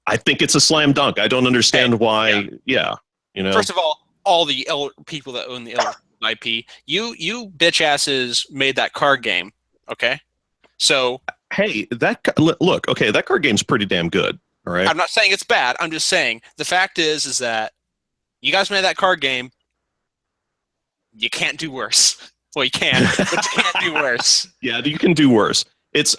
I think it's a slam dunk. I don't understand why. Yeah,
First of all the people that own the Elder Scrolls IP, you bitch asses made that card game. Okay, so
hey, that card game's pretty damn good. All right,
I'm not saying it's bad. I'm just saying the fact is that you guys made that card game. You can't do worse. Well, you can, but you can't do worse.
Yeah, you can do worse. It's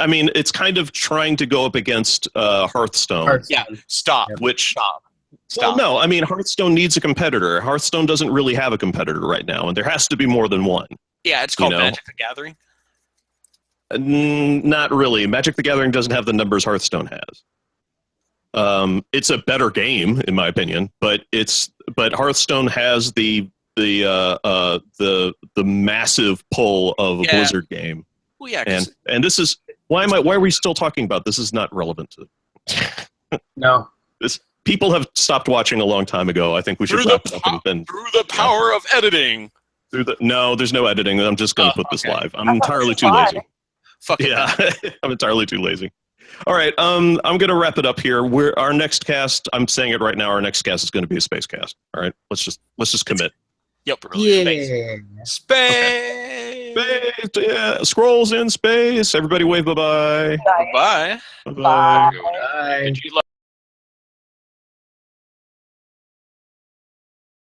kind of trying to go up against Hearthstone.
Yeah, stop.
Stop. Well, no, I mean, Hearthstone needs a competitor. Hearthstone doesn't really have a competitor right now, and there has to be more than one.
Yeah, it's called Magic the Gathering.
Not really. Magic the Gathering doesn't have the numbers Hearthstone has. It's a better game, in my opinion, but Hearthstone has the massive pull of a Blizzard game.
Well, yeah,
and this is why are we still talking about this? Is not relevant to
No.
People have stopped watching a long time ago. I think we should wrap it up.
Through the power of editing.
No, there's no editing. I'm just going to put this live. I'm entirely too lazy. I'm entirely too lazy. All right, I'm going to wrap it up here. Our next cast, I'm saying it right now, our next cast is going to be a space cast. All right, let's just commit.
Yep.
Yeah.
Space.
Space. Yeah. Scrolls in space. Everybody wave bye-bye.
Bye.
Bye.
Bye-bye.
Bye.
Did you